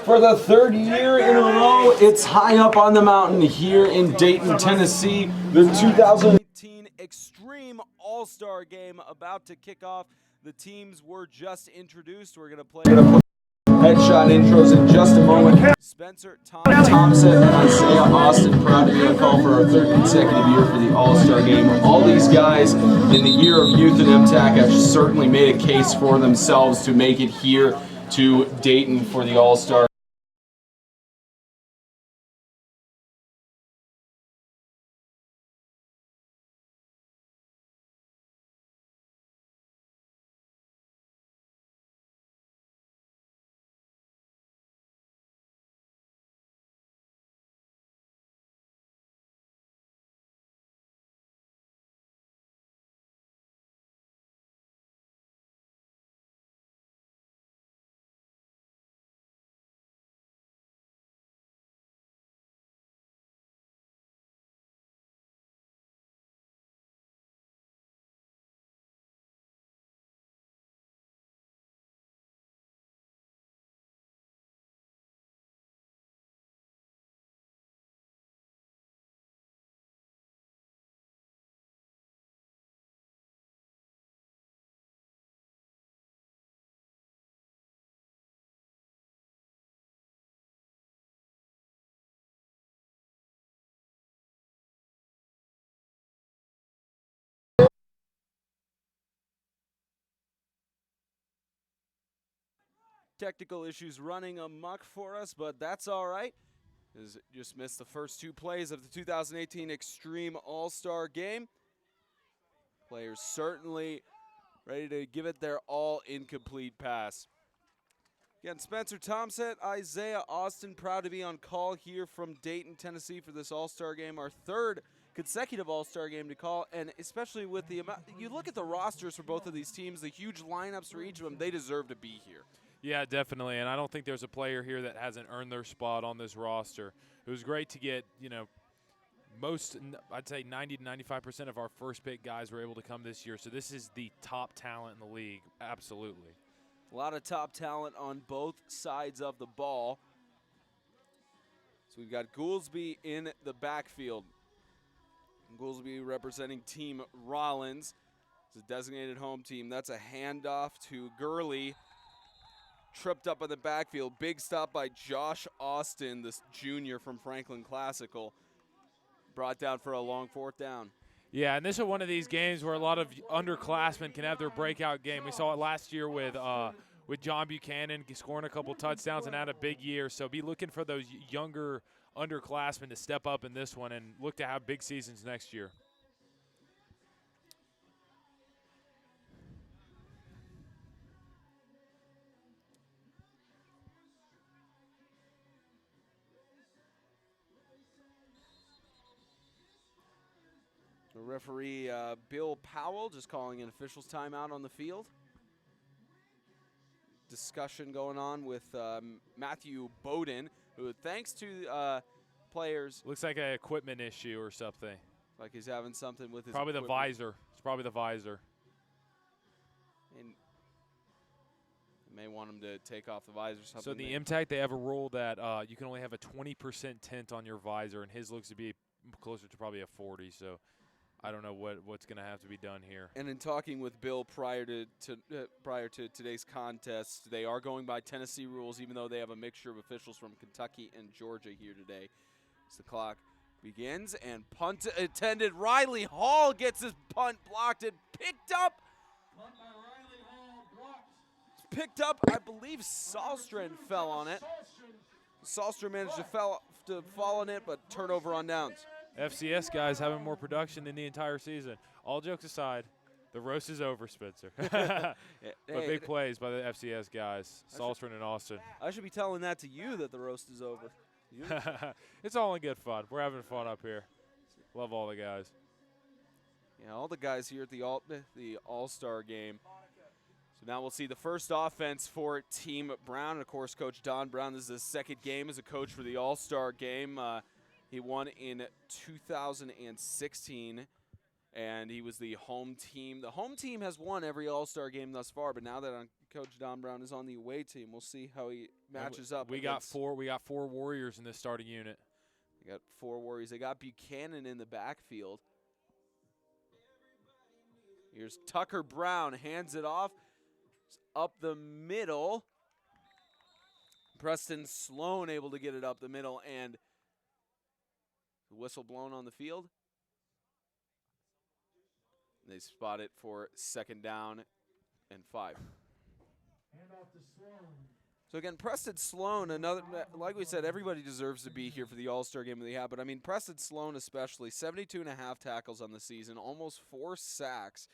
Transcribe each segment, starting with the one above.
For the third year in a row, it's high up on the mountain here in Dayton, Tennessee. The 2018 Extreme All-Star Game about to kick off. The teams were just introduced. We're going to play headshot intros in just a moment. Spencer Thompson and Isaiah Austin proud to be on call for our third consecutive year for the All-Star Game. All these guys in the year of youth and MTAC have certainly made a case for themselves to make it here to Dayton for the All-Star. Technical issues running amok for us, but that's all right. Just missed the first two plays of the 2018 Extreme All-Star Game. Players certainly ready to give it their all incomplete pass. Again, Spencer Thompson, Isaiah Austin, proud to be on call here from Dayton, Tennessee for this All-Star Game, our third consecutive All-Star Game to call, and especially with the amount, you look at the rosters for both of these teams, the huge lineups for each of them, they deserve to be here. Yeah, definitely, and I don't think there's a player here that hasn't earned their spot on this roster. It was great to get, I'd say 90 to 95% of our first pick guys were able to come this year, so this is the top talent in the league, absolutely. A lot of top talent on both sides of the ball. So we've got Goolsby in the backfield. Goolsby representing Team Rollins. It's a designated home team. That's a handoff to Gurley. Tripped up in the backfield. Big stop by Josh Austin, this junior from Franklin Classical. Brought down for a long fourth down. Yeah, and this is one of these games where a lot of underclassmen can have their breakout game. We saw it last year with John Buchanan scoring a couple touchdowns and had a big year. So be looking for those younger underclassmen to step up in this one and look to have big seasons next year. The referee, Bill Powell, just calling an official's timeout on the field. Discussion going on with Matthew Bowden, who, thanks to players. Looks like an equipment issue or something. Like he's having something with his Probably equipment. the visor. It's probably the visor. And may want him to take off the visor or something. So the MTAC, they have a rule that you can only have a 20% tint on your visor, and his looks to be closer to probably a 40. So I don't know what's going to have to be done here. And in talking with Bill prior to today's contest, they are going by Tennessee rules, even though they have a mixture of officials from Kentucky and Georgia here today. As the clock begins, and punt attended Riley Hall gets his punt blocked and picked up. Punt by Riley Hall blocked. Picked up, I believe Sahlstrom fell on it. Sahlstrom managed to fall on it, but turnover on downs. FCS guys having more production in the entire season. All jokes aside, the roast is over, Spencer. But big plays by the FCS guys, Sahlstrom and Austin. I should be telling that to you that the roast is over. It's all in good fun. We're having fun up here. Love all the guys. Yeah, all the guys here at the All-Star Game. So now we'll see the first offense for Team Brown. And of course, Coach Don Brown, this is his second game as a coach for the All-Star Game. He won in 2016, and he was the home team. The home team has won every All-Star Game thus far, but now that Coach Don Brown is on the away team, we'll see how he matches up. We got four Warriors in this starting unit. They got 4 Warriors. They got Buchanan in the backfield. Here's Tucker Brown, hands it off. Up the middle. Preston Sloan able to get it up the middle, and the whistle blown on the field. They spot it for 2nd down and 5. Handoff to Sloan. So again, Preston Sloan, another, like we said, everybody deserves to be here for the All-Star game that they have, but I mean, Preston Sloan especially, 72.5 tackles on the season, almost 4 sacks,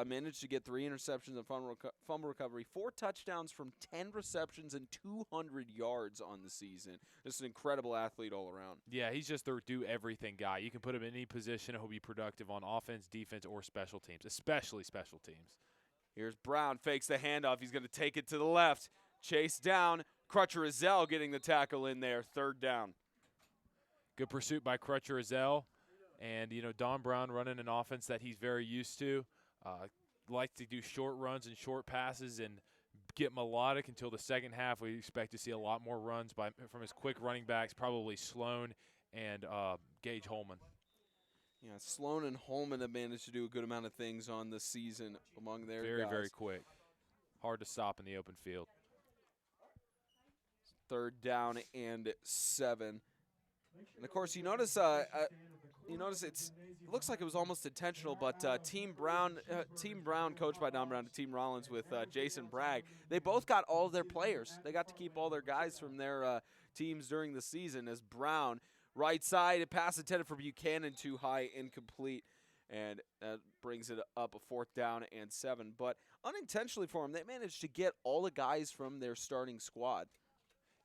managed to get 3 interceptions and fumble recovery, 4 touchdowns from 10 receptions and 200 yards on the season. Just an incredible athlete all around. Yeah, he's just their do-everything guy. You can put him in any position, and he'll be productive on offense, defense, or special teams, especially special teams. Here's Brown, fakes the handoff. He's going to take it to the left. Chase down. Crutcher Ezell getting the tackle in there. 3rd down. Good pursuit by Crutcher Ezell. And, you know, Don Brown running an offense that he's very used to. Likes to do short runs and short passes and get melodic until the second half. We expect to see a lot more runs from his quick running backs, probably Sloan and Gage Holman. Yeah, Sloan and Holman have managed to do a good amount of things on the season among their guys. Very quick. Hard to stop in the open field. 3rd down and 7. And of course, you notice it looks like it was almost intentional, but Team Brown, coached by Don Brown, and Team Rollins with Jason Bragg, they both got all of their players. They got to keep all their guys from their teams during the season. As Brown, right side, a pass intended for Buchanan, too high, incomplete, and that brings it up a 4th down and 7. But unintentionally for them, they managed to get all the guys from their starting squad.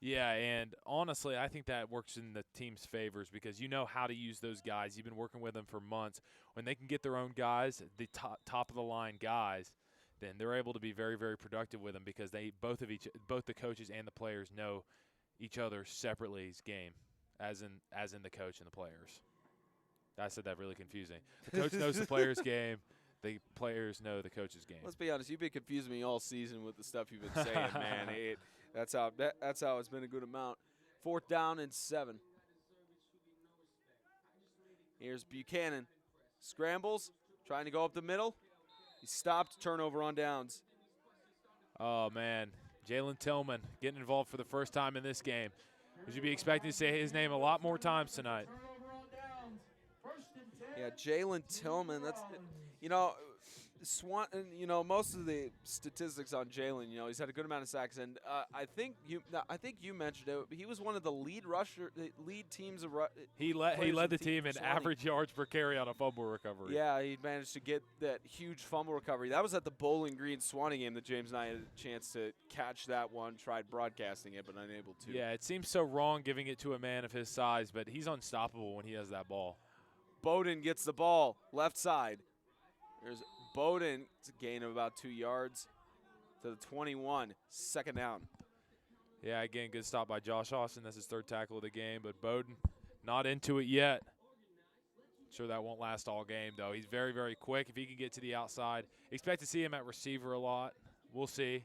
Yeah, and honestly, I think that works in the team's favors because you know how to use those guys. You've been working with them for months. When they can get their own guys, the top-of-the-line guys, then they're able to be very, very productive with them because both the coaches and the players know each other separate's game, as in the coach and the players. I said that really confusing. The coach knows the player's game. The players know the coach's game. Let's be honest. You've been confusing me all season with the stuff you've been saying, man. That's how it's been a good amount. 4th down and 7. Here's Buchanan. Scrambles, trying to go up the middle. He stopped, turnover on downs. Oh, man. Jalen Tillman getting involved for the first time in this game. We should be expecting to say his name a lot more times tonight. Yeah, Jalen Tillman, that's, most of the statistics on Jalen, he's had a good amount of sacks, and I think you mentioned it. He was one of the lead teams of. He led the team in average yards per carry on a fumble recovery. Yeah, he managed to get that huge fumble recovery. That was at the Bowling Green Swanee game that James and I had a chance to catch that one. Tried broadcasting it, but unable to. Yeah, it seems so wrong giving it to a man of his size, but he's unstoppable when he has that ball. Bowden gets the ball left side. There's Bowden. It's a gain of about 2 yards to the 21. 2nd down. Yeah, again, good stop by Josh Austin. That's his 3rd tackle of the game, but Bowden not into it yet. Sure that won't last all game, though. He's very, very quick. If he can get to the outside, expect to see him at receiver a lot. We'll see.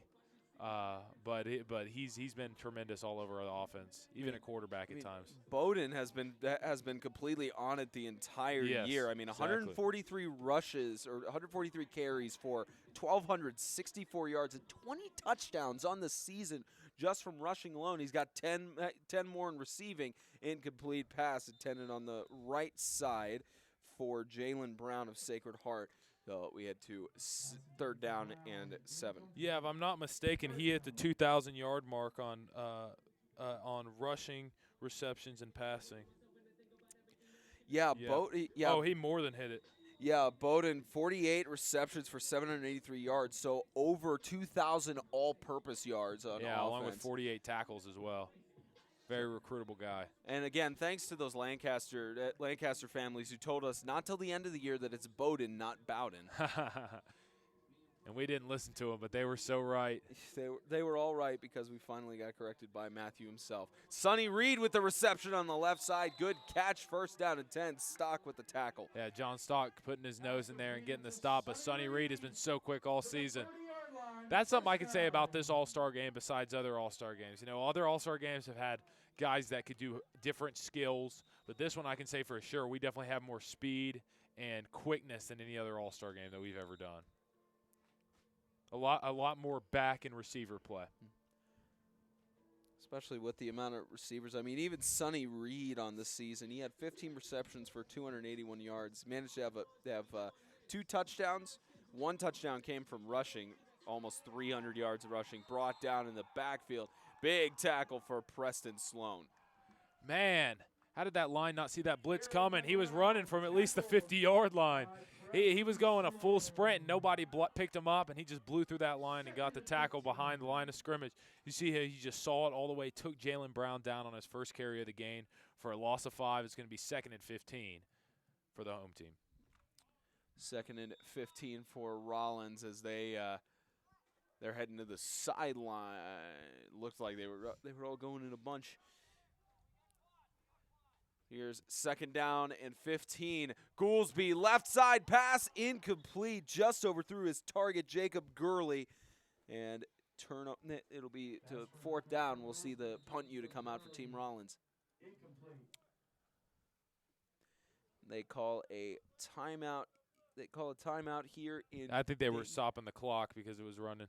But he's been tremendous all over the offense, even at quarterback at times. Bowden has been completely on it the entire year. I mean, 143 rushes or 143 carries for 1,264 yards and 20 touchdowns on the season just from rushing alone. He's got 10 more in receiving. Incomplete pass intended on the right side for Jalen Brown of Sacred Heart. So we had 3rd down and 7. Yeah, if I'm not mistaken, he hit the 2,000-yard mark on rushing, receptions, and passing. Yeah. He more than hit it. Yeah, Bowden, 48 receptions for 783 yards, so over 2,000 all-purpose yards on offense. Yeah, along with 48 tackles as well. Very recruitable guy. And again, thanks to those Lancaster families who told us not till the end of the year that it's Bowden, not Bowden. And we didn't listen to them, but they were so right. They were all right because we finally got corrected by Matthew himself. Sonny Reed with the reception on the left side. Good catch, 1st down and 10. Stock with the tackle. Yeah, John Stock putting his nose in there and getting the stop, but Sonny Reed has been so quick all season. That's something I can say about this All-Star game besides other All-Star games. You know, other All-Star games have had guys that could do different skills, but this one I can say for sure we definitely have more speed and quickness than any other All-Star game that we've ever done. A lot more back and receiver play. Especially with the amount of receivers. I mean, even Sonny Reed on this season, he had 15 receptions for 281 yards. Managed to have 2 touchdowns. 1 touchdown came from rushing, almost 300 yards of rushing, brought down in the backfield. Big tackle for Preston Sloan. Man, how did that line not see that blitz coming? He was running from at least the 50-yard line. He was going a full sprint, and nobody picked him up, and he just blew through that line and got the tackle behind the line of scrimmage. You see how he just saw it all the way, took Jalen Brown down on his first carry of the game for a loss of 5. It's going to be 2nd and 15 for the home team. 2nd and 15 for Rollins as they're heading to the sideline. Looked like they were all going in a bunch. Here's 2nd down and 15. Goolsby, left side pass, incomplete. Just overthrew his target, Jacob Gurley. And turn up. It'll be to 4th down. We'll see the punt U to come out for Team Rollins. They call a timeout. They call a timeout here in. I think they were stopping the clock because it was running.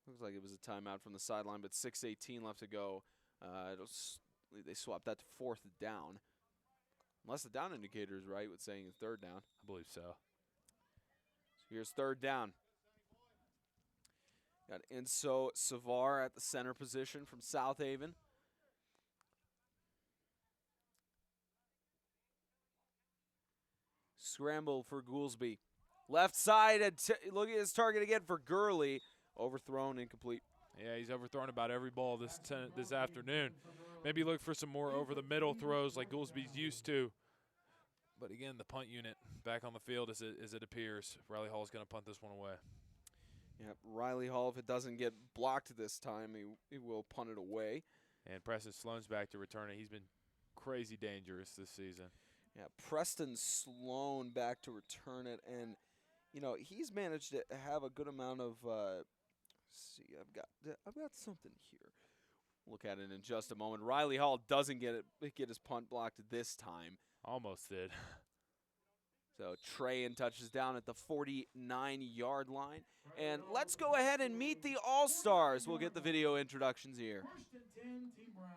Looks like it was a timeout from the sideline, but 6:18 left to go. They swapped that to 4th down. Unless the down indicator is right with saying it's 3rd down. I believe so. Here's 3rd down. Got Enso Savar at the center position from South Haven. Scramble for Goolsby. Left side, and look at his target again for Gurley. Overthrown, incomplete. Yeah, he's overthrown about every ball this afternoon. Maybe look for some more over-the-middle throws like Goolsby's used to. But again, the punt unit back on the field as it appears. Riley Hall is going to punt this one away. Yep, Riley Hall, if it doesn't get blocked this time, he will punt it away. And Preston Sloan's back to return it. He's been crazy dangerous this season. Yeah, Preston Sloan back to return it, and you know he's managed to have a good amount of. Let's see, I've got something here. Look at it in just a moment. Riley Hall doesn't get his punt blocked this time. Almost did. So Trayan touches down at the 49-yard line. And let's go ahead and meet the All-Stars. We'll get the video introductions here. 1st and 10, Team Brown.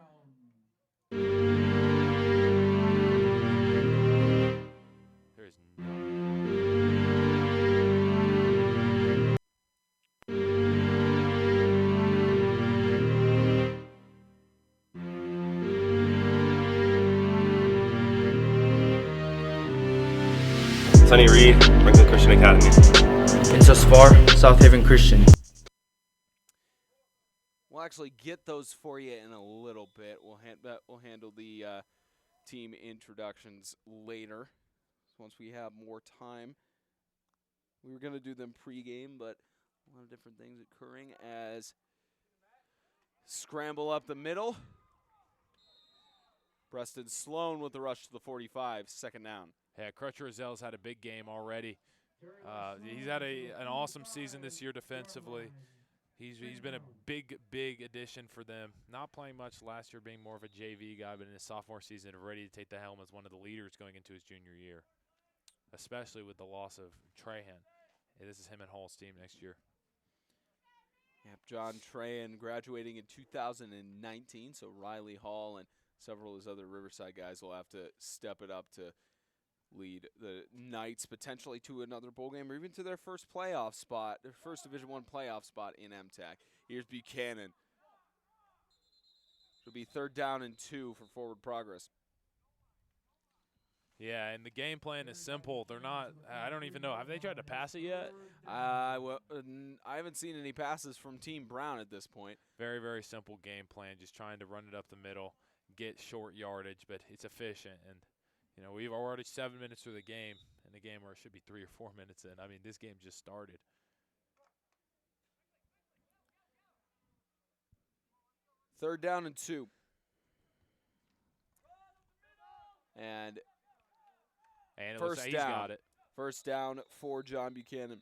There's Sonny Reed, Franklin Christian Academy. Enso Savar, South Haven Christian. We'll actually get those for you in a little bit. We'll handle the team introductions later once we have more time. We were going to do them pregame, but a lot of different things occurring as scramble up the middle. Preston Sloan with the rush to the 45, 2nd down. Yeah, Crutcher Rozelle's had a big game already. He's had an awesome season this year defensively. He's been a big addition for them. Not playing much last year, being more of a JV guy, but in his sophomore season, ready to take the helm as one of the leaders going into his junior year, especially with the loss of Trahan. This is him and Hall's team next year. Yep, John Trahan graduating in 2019, so Riley Hall and several of his other Riverside guys will have to step it up to lead the Knights potentially to another bowl game or even to their first playoff spot, their first Division I playoff spot in MTAC. Here's Buchanan. It'll be 3rd down and 2 for forward progress. Yeah, and the game plan is simple. They're not – I don't even know. Have they tried to pass it yet? I haven't seen any passes from Team Brown at this point. Very, very simple game plan, just trying to run it up the middle, get short yardage, but it's efficient. And, you know, we've already 7 minutes through the game, and the game where it should be 3 or 4 minutes in. I mean, this game just started. Third down and 2. And it first he's down. got it. First down for John Buchanan.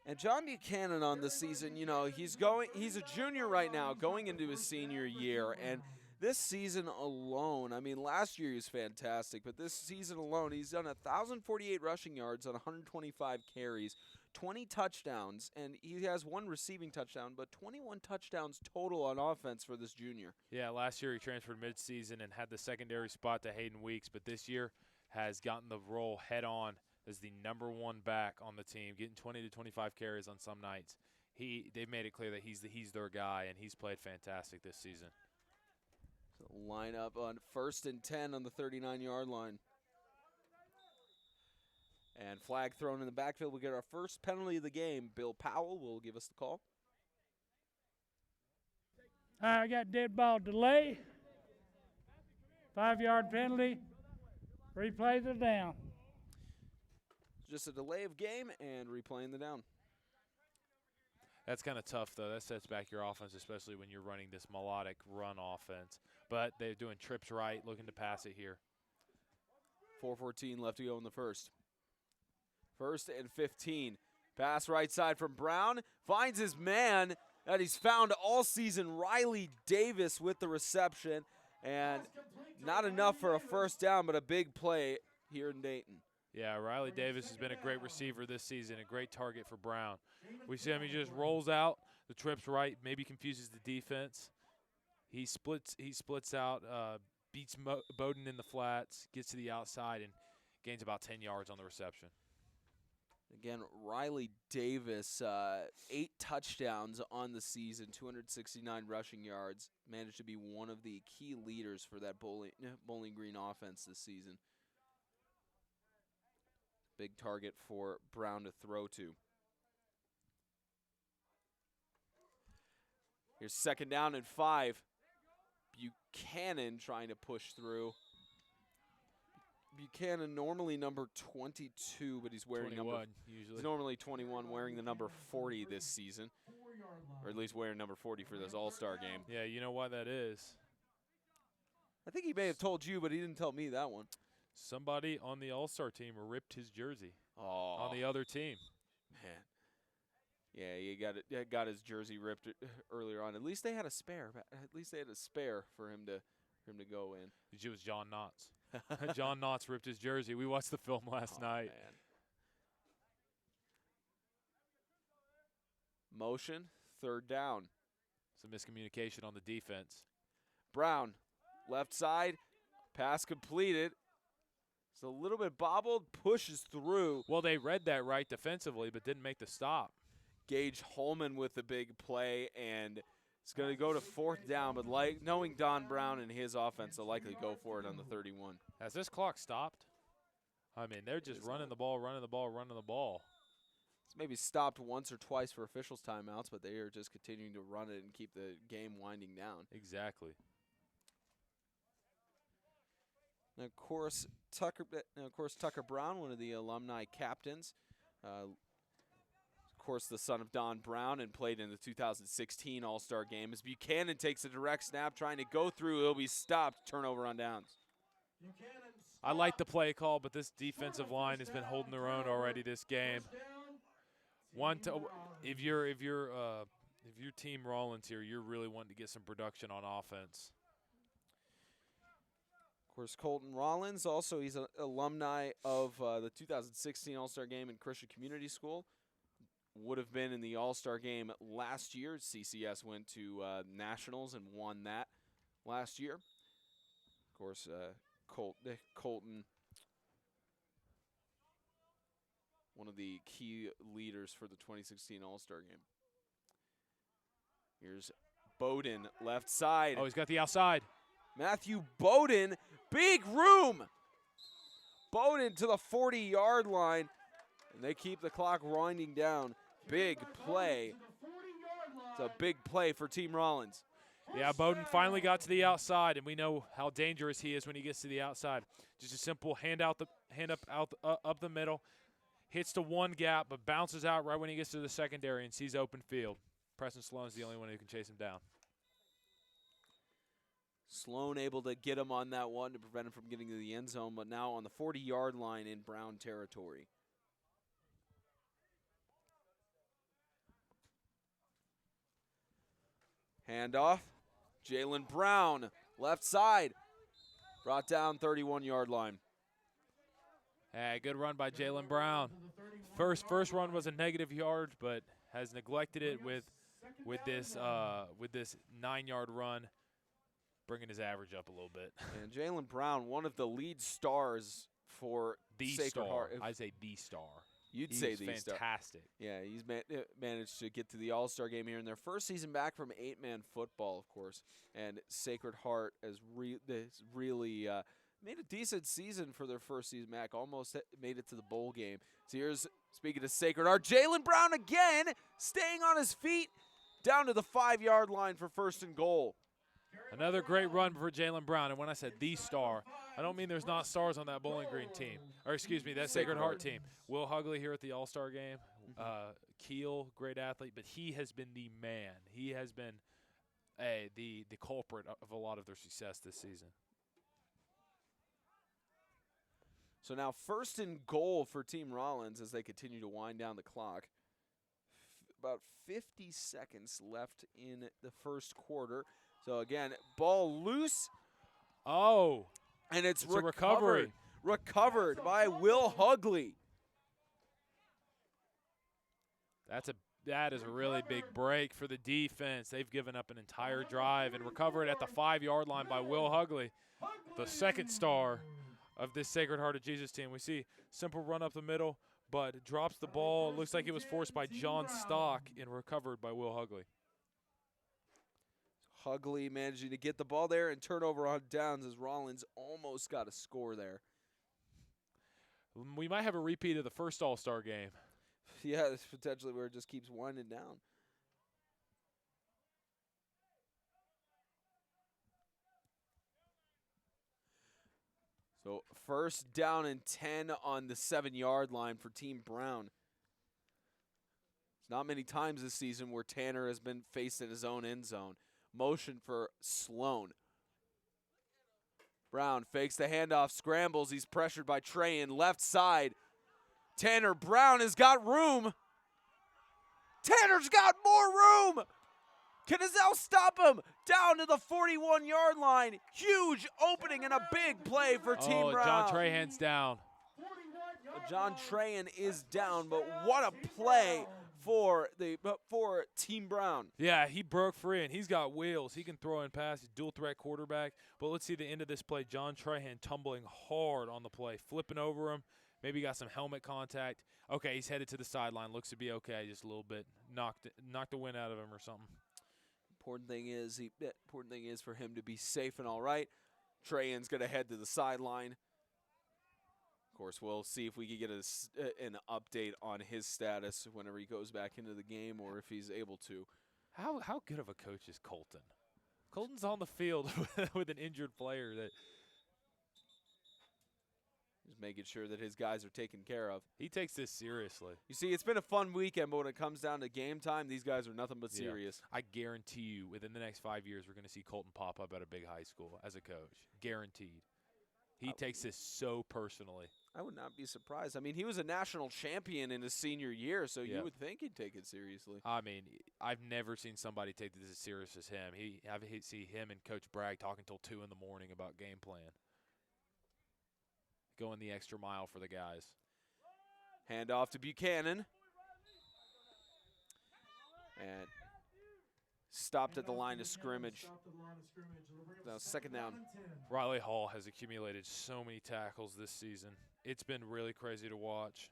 And John Buchanan on the season, you know, he's a junior right now, going into his senior year, and this season alone, I mean, last year he was fantastic, but this season alone, he's done 1,048 rushing yards on 125 carries, 20 touchdowns, and he has 1 receiving touchdown, but 21 touchdowns total on offense for this junior. Yeah, last year he transferred midseason and had the secondary spot to Hayden Weeks, but this year has gotten the role head on as the #1 back on the team, getting 20 to 25 carries on some nights. They've made it clear that he's their guy, and he's played fantastic this season. So line up on 1st and 10 on the 39-yard line. And flag thrown in the backfield. We'll get our first penalty of the game. Bill Powell will give us the call. I got dead ball delay. 5-yard penalty. Replay the down. Just a delay of game and replaying the down. That's kind of tough, though. That sets back your offense, especially when you're running this melodic run offense. But they're doing trips right, looking to pass it here. 4:14 left to go in the first. 1st and 15. Pass right side from Brown. Finds his man that he's found all season, Riley Davis, with the reception. And not enough for a first down, but a big play here in Dayton. Yeah, Riley Davis has been a great receiver this season, a great target for Brown. We see him, he just rolls out, the trip's right, maybe confuses the defense. He splits out, beats Bowden in the flats, gets to the outside, and gains about 10 yards on the reception. Again, Riley Davis, 8 touchdowns on the season, 269 rushing yards, managed to be one of the key leaders for that Bowling Green offense this season. Big target for Brown to throw to. Here's 2nd down and 5. Buchanan trying to push through. Buchanan normally number 22, but he's wearing 21 usually. He's normally 21, wearing the number 40 this season, or at least wearing number 40 for this All-Star game. Yeah, you know why that is. I think he may have told you, but he didn't tell me that one. Somebody on the All-Star team ripped his jersey on the other team. Man. Yeah, he got his jersey ripped earlier on. At least they had a spare. At least they had a spare for him to go in. It was John Knotts. John Knotts ripped his jersey. We watched the film last night. Man. Motion, 3rd down. Some miscommunication on the defense. Brown, left side, pass completed. It's a little bit bobbled, pushes through. Well, they read that right defensively, but didn't make the stop. Gage Holman with the big play, and it's going to go to 4th down, but knowing Don Brown and his offense, they'll likely go for it on the 31. Has this clock stopped? I mean, they're just running the ball. It's maybe stopped once or twice for officials' timeouts, but they are just continuing to run it and keep the game winding down. Exactly. Now, of course, Tucker Brown, one of the alumni captains, of course, the son of Don Brown, and played in the 2016 All-Star game. As Buchanan takes a direct snap, trying to go through, he'll be stopped. Turnover on downs. I like the play call, but this defensive line has been holding their own already this game. If you're Team Rollins here, you're really wanting to get some production on offense. Of course, Colton Rollins, also he's an alumni of the 2016 All-Star game in Christian Community School. Would have been in the All-Star game last year. CCS went to Nationals and won that last year. Of course, Colton, one of the key leaders for the 2016 All-Star game. Here's Bowden, left side. Oh, he's got the outside. Matthew Bowden, big room. Bowden to the 40-yard line, and they keep the clock winding down. Big play. It's a big play for Team Rollins. Yeah, Bowden finally got to the outside, and we know how dangerous he is when he gets to the outside. Just a simple hand up the middle, hits to one gap, but bounces out right when he gets to the secondary and sees open field. Preston Sloan's the only one who can chase him down. Sloan able to get him on that one to prevent him from getting to the end zone, but now on the 40-yard line in Brown territory. Handoff. Jalen Brown, left side. Brought down 31-yard line. Hey, good run by Jalen Brown. First run was a negative yard, but has neglected it with this 9-yard run, bringing his average up a little bit. And Jalen Brown, one of the lead stars for The Sacred star. Heart. I say the star. You'd He's say the star. fantastic. Yeah, he's managed to get to the All-Star game here in their first season back from 8-man football, of course. And Sacred Heart has really made a decent season for their first season back. Almost made it to the bowl game. So here's, speaking of Sacred Heart, Jalen Brown again, staying on his feet, down to the 5-yard line for 1st and goal. Another great run for Jalen Brown. And when I said the star, I don't mean there's not stars on that Bowling Green team. Or excuse me, that Sacred Heart team. Will Hugley here at the All-Star game. Keel, great athlete, but he has been the man. He has been the culprit of a lot of their success this season. So now 1st and goal for Team Rollins as they continue to wind down the clock. About 50 seconds left in the first quarter. So again, ball loose. Oh. And it's a recovery. Recovered by Will Hugley. That is a really big break for the defense. They've given up an entire drive and recovered at the 5-yard line by Will Hugley, the 2nd star of this Sacred Heart of Jesus team. We see simple run up the middle, but drops the ball. It looks like it was forced by John Stock and recovered by Will Hugley. Hugley managing to get the ball there and turnover on downs as Rollins almost got a score there. We might have a repeat of the first All-Star game. Yeah, it's potentially where it just keeps winding down. So 1st down and 10 on the 7-yard line for Team Brown. It's not many times this season where Tanner has been faced in his own end zone. Motion for Sloan. Brown fakes the handoff, scrambles. He's pressured by Trayan, left side. Tanner Brown has got room. Tanner's got more room. Can Azell stop him? Down to the 41-yard line. Huge opening and a big play for Team Brown. John Trahan's down. John Trayan is down, but what a play for Team Brown. Yeah, he broke free, and he's got wheels. He can throw and pass. He's dual-threat quarterback. But let's see the end of this play. John Trahan tumbling hard on the play, flipping over him. Maybe got some helmet contact. Okay, he's headed to the sideline. Looks to be okay, just a little bit. Knocked the wind out of him or something. Important thing is for him to be safe and all right. Trayan's going to head to the sideline. Of course, we'll see if we can get an update on his status whenever he goes back into the game or if he's able to. How good of a coach is Colton? Colton's on the field with an injured player that he's making sure that his guys are taken care of. he takes this seriously. You see, it's been a fun weekend, but when it comes down to game time, these guys are nothing but Yeah. serious. I guarantee you, within the next 5 years, we're going to see Colton pop up at a big high school as a coach. Guaranteed. He takes this so personally. I would not be surprised. I mean, he was a national champion in his senior year, so Yeah. you would think he'd take it seriously. I mean, I've never seen somebody take this as serious as him. I see him and Coach Bragg talking till 2 in the morning about game plan. Going the extra mile for the guys. Hand off to Buchanan. And stopped at the line of scrimmage. Now 2nd down. Riley Hall has accumulated so many tackles this season. It's been really crazy to watch.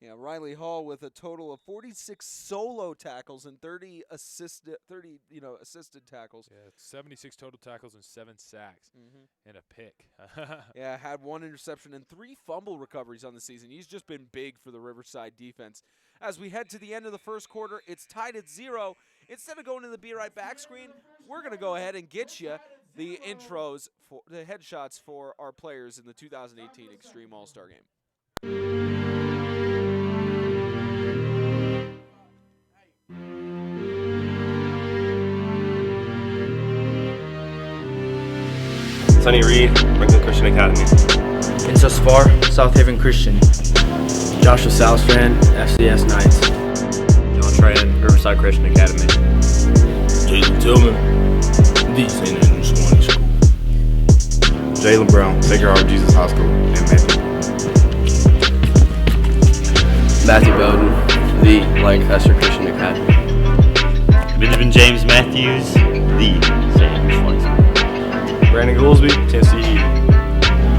Yeah, Riley Hall with a total of 46 solo tackles and 30 assisted tackles. Yeah, 76 total tackles and 7 sacks and a pick. Yeah, had 1 interception and 3 fumble recoveries on the season. He's just been big for the Riverside defense. As we head to the end of the first quarter, it's tied at 0. Instead of going to the Be Right Back screen, we're going to go ahead and get you the intros, for the headshots for our players in the 2018 Extreme All-Star Game. Sonny Reed, Franklin Christian Academy. Kansas Far, South Haven Christian. Joshua Salstrand, FCS Knights. John Trayan, Riverside Christian Academy. Jalen Tillman, the St. Andrews Morning School. Jalen Brown, Sacred Heart of Jesus High School, and Matthew. Matthew Bowden, the Lancaster Christian Academy. Benjamin James Matthews, the St. Andrews Morning School. Brandon Goolsby, Tennessee.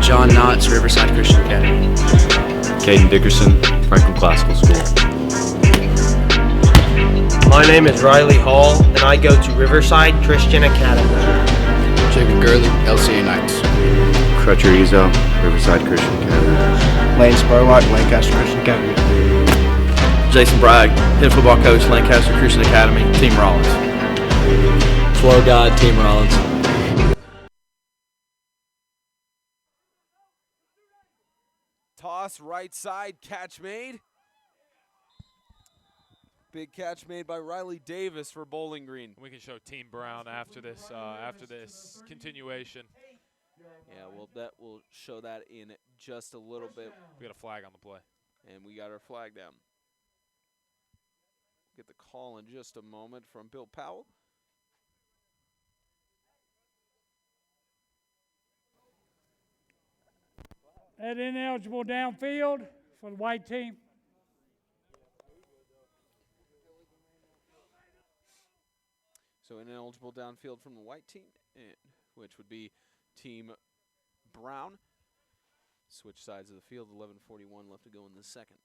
John Knotts, Riverside Christian Academy. Caden Dickerson, Franklin Classical School. My name is Riley Hall, and I go to Riverside Christian Academy. Jacob Gurley, LCA Knights. Crutcher Ezo, Riverside Christian Academy. Lane Spurlock, Lancaster Christian Academy. Jason Bragg, head football coach, Lancaster Christian Academy, Team Rollins. Flow God, Team Rollins. Toss right side, catch made. Big catch made by Riley Davis for Bowling Green. We can show Team Brown after this continuation. Yeah, well, that will show that in just a little bit. We got a flag on the play. And we got our flag down. Get the call in just a moment from Bill Powell. That ineligible downfield for the white team. So ineligible downfield from the white team, which would be Team Brown. Switch sides of the field, 11:41 left to go in the second.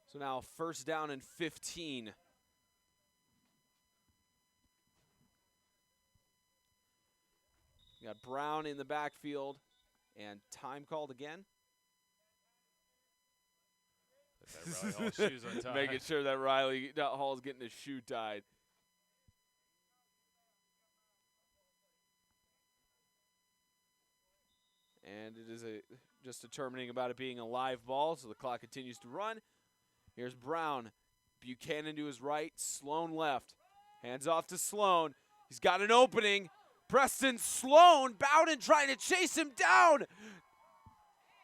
So now first down and 15. We got Brown in the backfield and time called again. Making sure that Riley Hall's getting his shoe tied. And it is just determining about it being a live ball, so the clock continues to run. Here's Brown. Buchanan to his right, Sloan left. Hands off to Sloan. He's got an opening. Preston Sloan, Bowden trying to chase him down.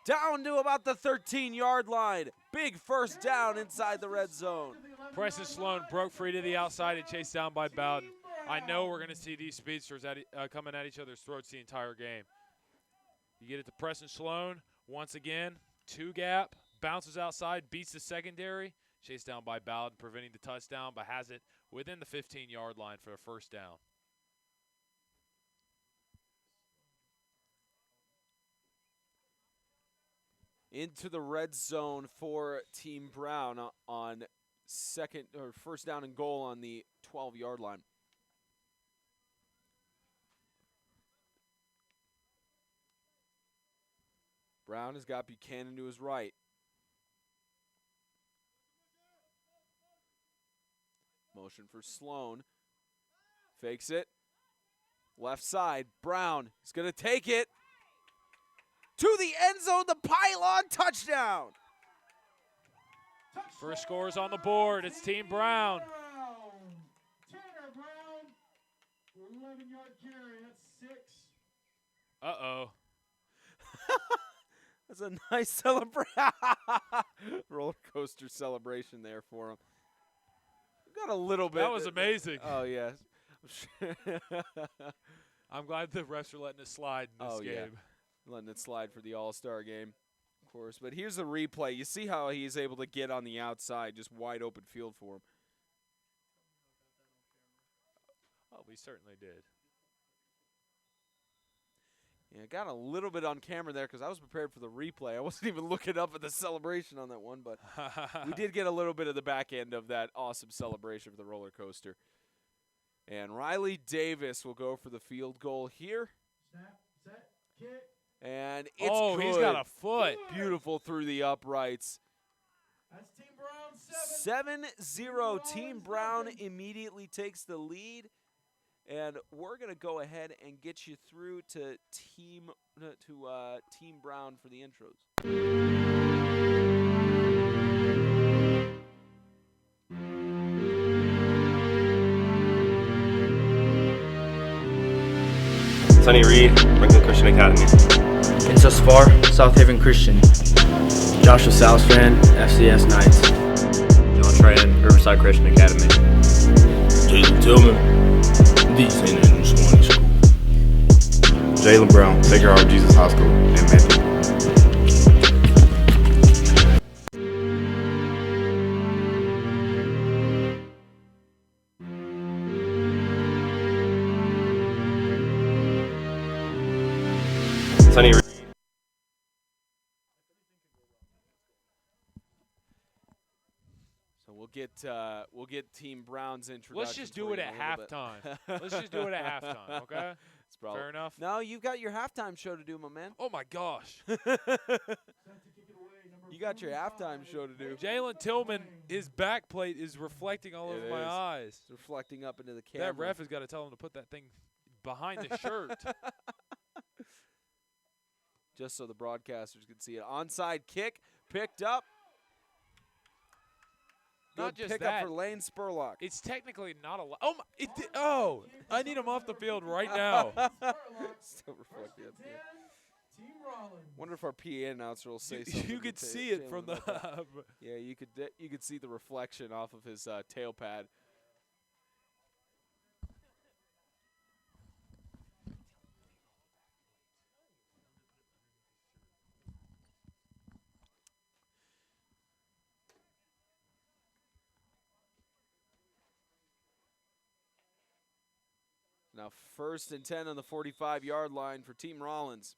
Down to about the 13-yard line. Big first down inside the red zone. Preston Sloan broke free to the outside and chased down by Bowden. I know we're going to see these speedsters coming at each other's throats the entire game. You get it to Preston Sloan. Once again, two gap. Bounces outside, beats the secondary. Chased down by Bowden, preventing the touchdown, but has it within the 15-yard line for a first down. Into the red zone for Team Brown on first down and goal on the 12-yard line. Brown has got Buchanan to his right. Motion for Sloan. Fakes it. Left side. Brown is going to take it to the end zone. The pylon touchdown. First scores on the board. It's Team Brown. Tanner Brown, 11-yard carry. That's 6. Uh-oh. That's a nice celebration. Roller coaster celebration there for him. Got a little bit. That was amazing. Oh, yes. I'm glad the refs are letting it slide in this game. Yeah. Letting it slide for the All-Star game, of course. But here's the replay. You see how he's able to get on the outside, just wide open field for him. Oh, we certainly did. Yeah, got a little bit on camera there because I was prepared for the replay. I wasn't even looking up at the celebration on that one, but we did get a little bit of the back end of that awesome celebration for the roller coaster. And Riley Davis will go for the field goal here. Snap, set, kick. And it's good. He's got a foot. Beautiful through the uprights. That's Team Brown 7-0. Team Brown immediately takes the lead. And we're going to go ahead and get you through to Team Brown for the intros. Sonny Reed, Franklin Christian Academy. Thus far, South Haven Christian. Joshua Salstrand, FCS Knights. John Tran, Riverside Christian Academy. Jalen Tillman, the St. Andrews Morning School. Jalen Brown, Sacred Heart of Jesus High School, and Matthew. Sonny Reed. So we'll get Team Brown's introduction. Let's just do it at halftime. Let's just do it at halftime, okay? It's probably fair enough. No, you've got your halftime show to do, my man. Oh my gosh. You got your halftime show to do. Jalen Tillman, his back plate is reflecting all over my eyes. It's reflecting up into the camera. That ref has got to tell him to put that thing behind the shirt. Just so the broadcasters can see it. Onside kick picked up. Not Good just pick up that. for Lane Spurlock. It's technically not a. Oh, I need him off the field right now. Still reflecting up there. Wonder if our PA announcer will say something. You could see it from the. Yeah, you could see the reflection off of his tail pad. Now 1st and 10 on the 45-yard line for Team Rollins.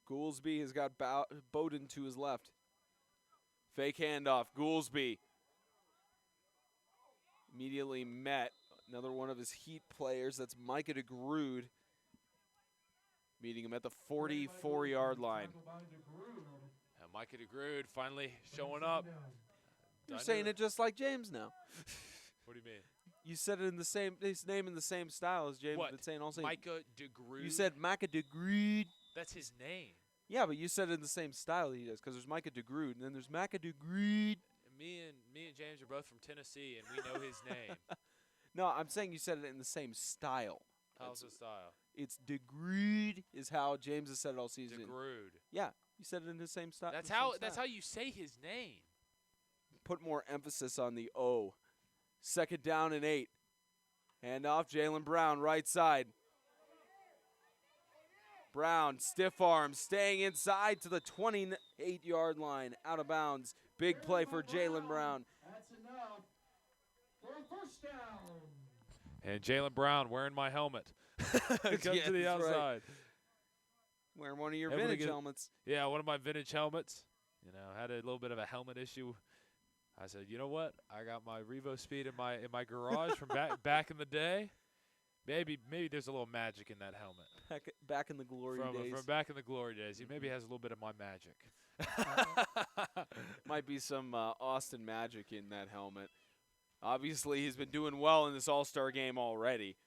Goolsby has got Bowden to his left. Fake handoff. Goolsby immediately met another one of his Heat players. That's Micah DeGrood. Meeting him at the 44-yard line. Micah DeGrood finally showing up. You're saying it just like James now. What do you mean? You said it in his name in the same style as James. What? Been saying also. Micah DeGrood? You said Micah DeGrood. That's his name. Yeah, but you said it in the same style he does, because there's Micah DeGrood, and then there's Micah DeGrood. Me and James are both from Tennessee, and we know his name. No, I'm saying you said it in the same style. How's the style? It's DeGrood is how James has said it all season. DeGrood. Yeah, you said it in the same style. That's how you say his name. Put more emphasis on the O. 2nd down and 8. Hand off, Jalen Brown, right side. Brown, stiff arm, staying inside to the 28-yard line, out of bounds. Big play for Jalen Brown. That's enough for a 1st down. And Jalen Brown wearing my helmet. Come to the outside. Right. Wearing one of your vintage helmets. Yeah, one of my vintage helmets. You know, had a little bit of a helmet issue. I said, you know what? I got my Revo Speed in my garage from back in the day. Maybe there's a little magic in that helmet. Back in the glory days. From back in the glory days. He maybe has a little bit of my magic. Might be some Austin magic in that helmet. Obviously, he's been doing well in this All-Star game already.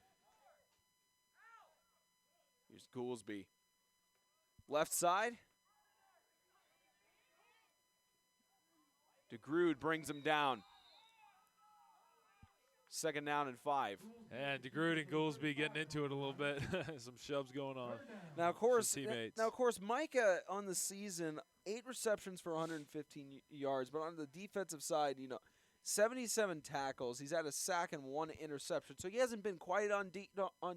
Here's Goolsby. Left side. DeGrood brings him down. 2nd down and 5. And DeGrood and Goolsby getting into it a little bit. Some shoves going on. Now, of course, teammates. Micah on the season, 8 receptions for 115 yards. But on the defensive side, 77 tackles. He's had a sack and 1 interception. So he hasn't been quite on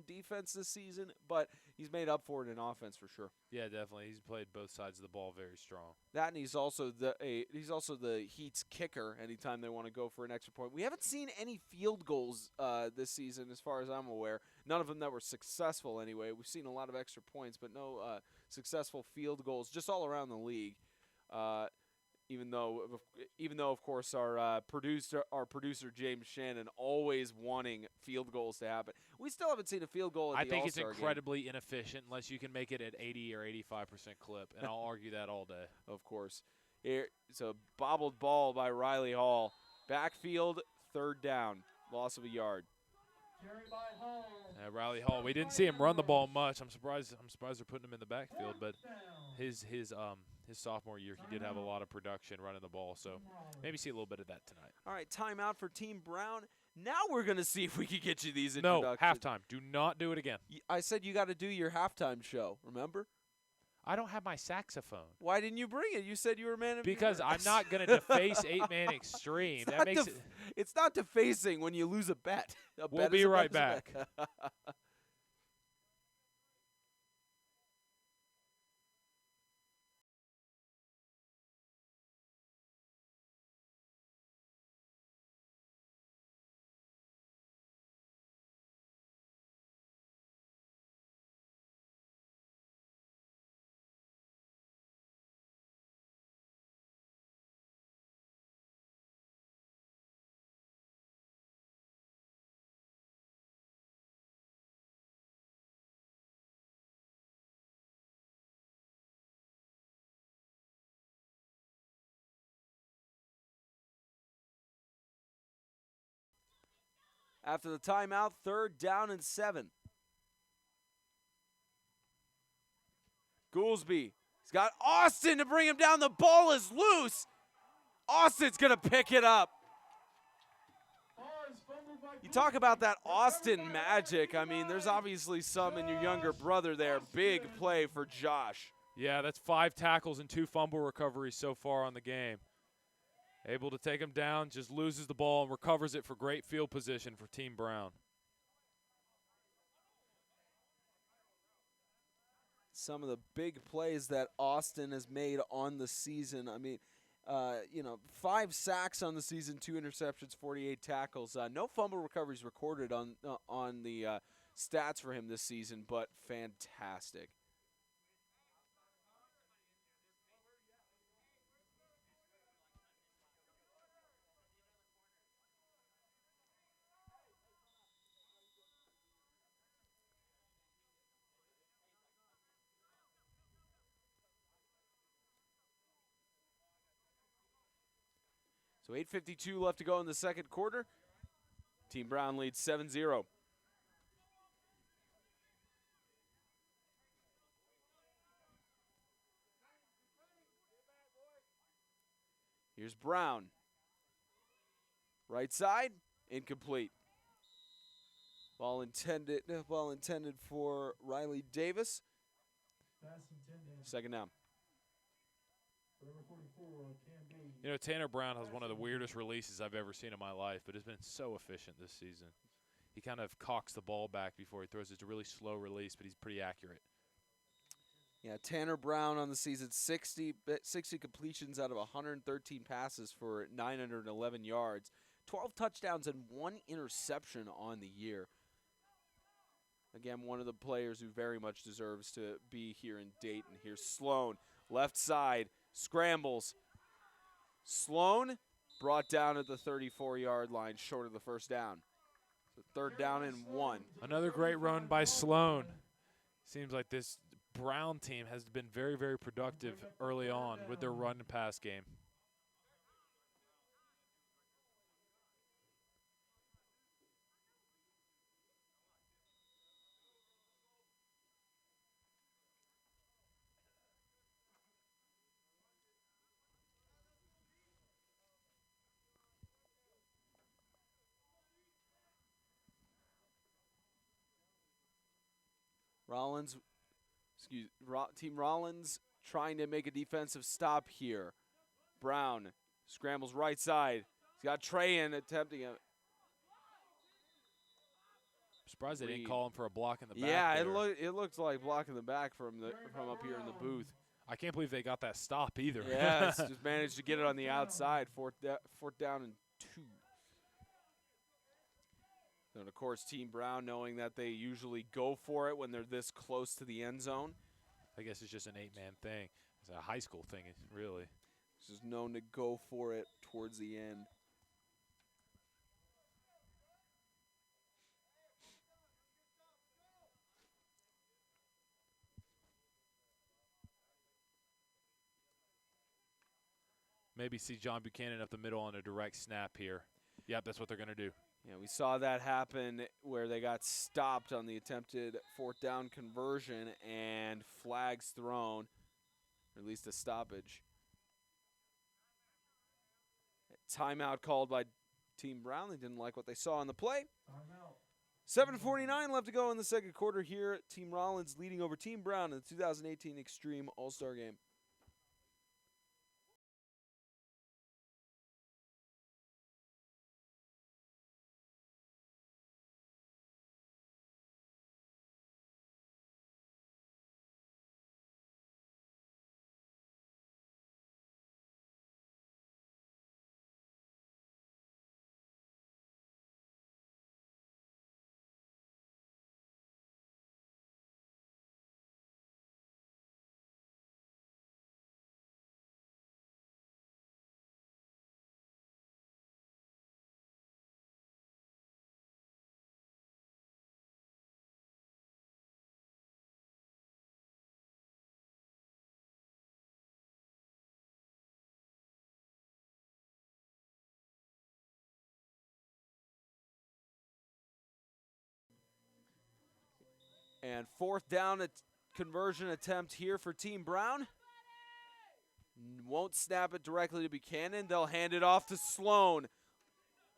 defense this season, but he's made up for it in offense for sure. Yeah, definitely. He's played both sides of the ball very strong. That, and he's also the Heat's kicker anytime they want to go for an extra point. We haven't seen any field goals this season as far as I'm aware. None of them that were successful anyway. We've seen a lot of extra points, but no successful field goals just all around the league. Even though, of course, our producer James Shannon always wanting field goals to happen. We still haven't seen a field goal at the I think All-Star it's incredibly inefficient unless you can make it at 80 or 85% clip, and I'll argue that all day. Of course. It's a bobbled ball by Riley Hall. Backfield, 3rd down, loss of a yard. Riley Hall. We didn't see him run the ball much. I'm surprised they're putting him in the backfield, but his his sophomore year, he did have a lot of production running the ball. So maybe see a little bit of that tonight. All right, timeout for Team Brown. Now we're going to see if we can get you these No, introductions. halftime. Do not do it again. I said you got to do your halftime show, remember? I don't have my saxophone. Why didn't you bring it? You said you were a man of your Because I'm words. not going to deface 8-man extreme. That makes it. It's not defacing when you lose a bet. We'll be right back. After the timeout, 3rd down and 7. Goolsby. He's got Austin to bring him down. The ball is loose. Austin's going to pick it up. You talk about that Austin magic. I mean, there's obviously some in your younger brother there. Big play for Josh. Yeah, that's 5 tackles and 2 fumble recoveries so far on the game. Able to take him down, just loses the ball and recovers it for great field position for Team Brown. Some of the big plays that Austin has made on the season. I mean, 5 sacks on the season, 2 interceptions, 48 tackles. No fumble recoveries recorded on the stats for him this season, but fantastic. So 8:52 left to go in the second quarter. Team Brown leads 7-0. Here's Brown. Right side, incomplete. Ball intended for Riley Davis. Second down. You know, Tanner Brown has one of the weirdest releases I've ever seen in my life, but has been so efficient this season. He kind of cocks the ball back before he throws. It's a really slow release, but he's pretty accurate. Yeah, Tanner Brown on the season, 60 completions out of 113 passes for 911 yards, 12 touchdowns and 1 interception on the year. Again, one of the players who very much deserves to be here in Dayton. Here's Sloan, left side, scrambles. Sloan brought down at the 34-yard line, short of the first down. So 3rd down and 1. Another great run by Sloan. Seems like this Brown team has been very, very productive early on with their run and pass game. Team Rollins trying to make a defensive stop here. Brown scrambles right side. He's got Trey in attempting it. Surprised they didn't call him for a block in the back. Yeah, there. it looks like blocking the back from up here in the booth. I can't believe they got that stop either. Yeah, it's just managed to get it on the outside. 4th down and 2. And, of course, Team Brown, knowing that they usually go for it when they're this close to the end zone. I guess it's just an 8-man thing. It's a high school thing, really. It's just known to go for it towards the end. Maybe see John Buchanan up the middle on a direct snap here. Yep, that's what they're going to do. Yeah, we saw that happen where they got stopped on the attempted 4th down conversion and flags thrown. or at least a stoppage. Timeout called by Team Brown. They didn't like what they saw on the play. 7:49 left to go in the second quarter here. Team Rollins leading over Team Brown in the 2018 Extreme All-Star Game. And fourth down conversion attempt here for Team Brown. Won't snap it directly to Buchanan. They'll hand it off to Sloan.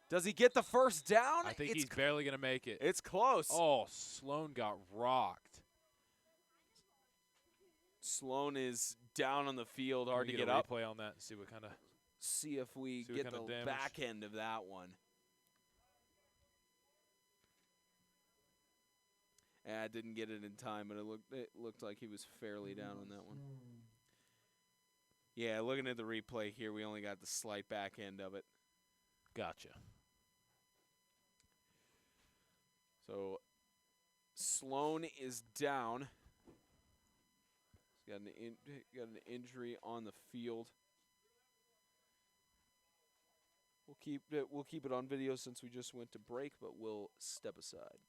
Does he get the first down? I think he's barely going to make it. It's close. Oh, Sloan got rocked. Sloan is down on the field, hard to get a up. Replay on that and see what kind of. See if we get the back end of that one. I didn't get it in time, but it looked like he was fairly down on that one. Yeah, looking at the replay here, we only got the slight back end of it. Gotcha. So Sloan is down. He's got an injury on the field. We'll keep it on video since we just went to break, but we'll step aside.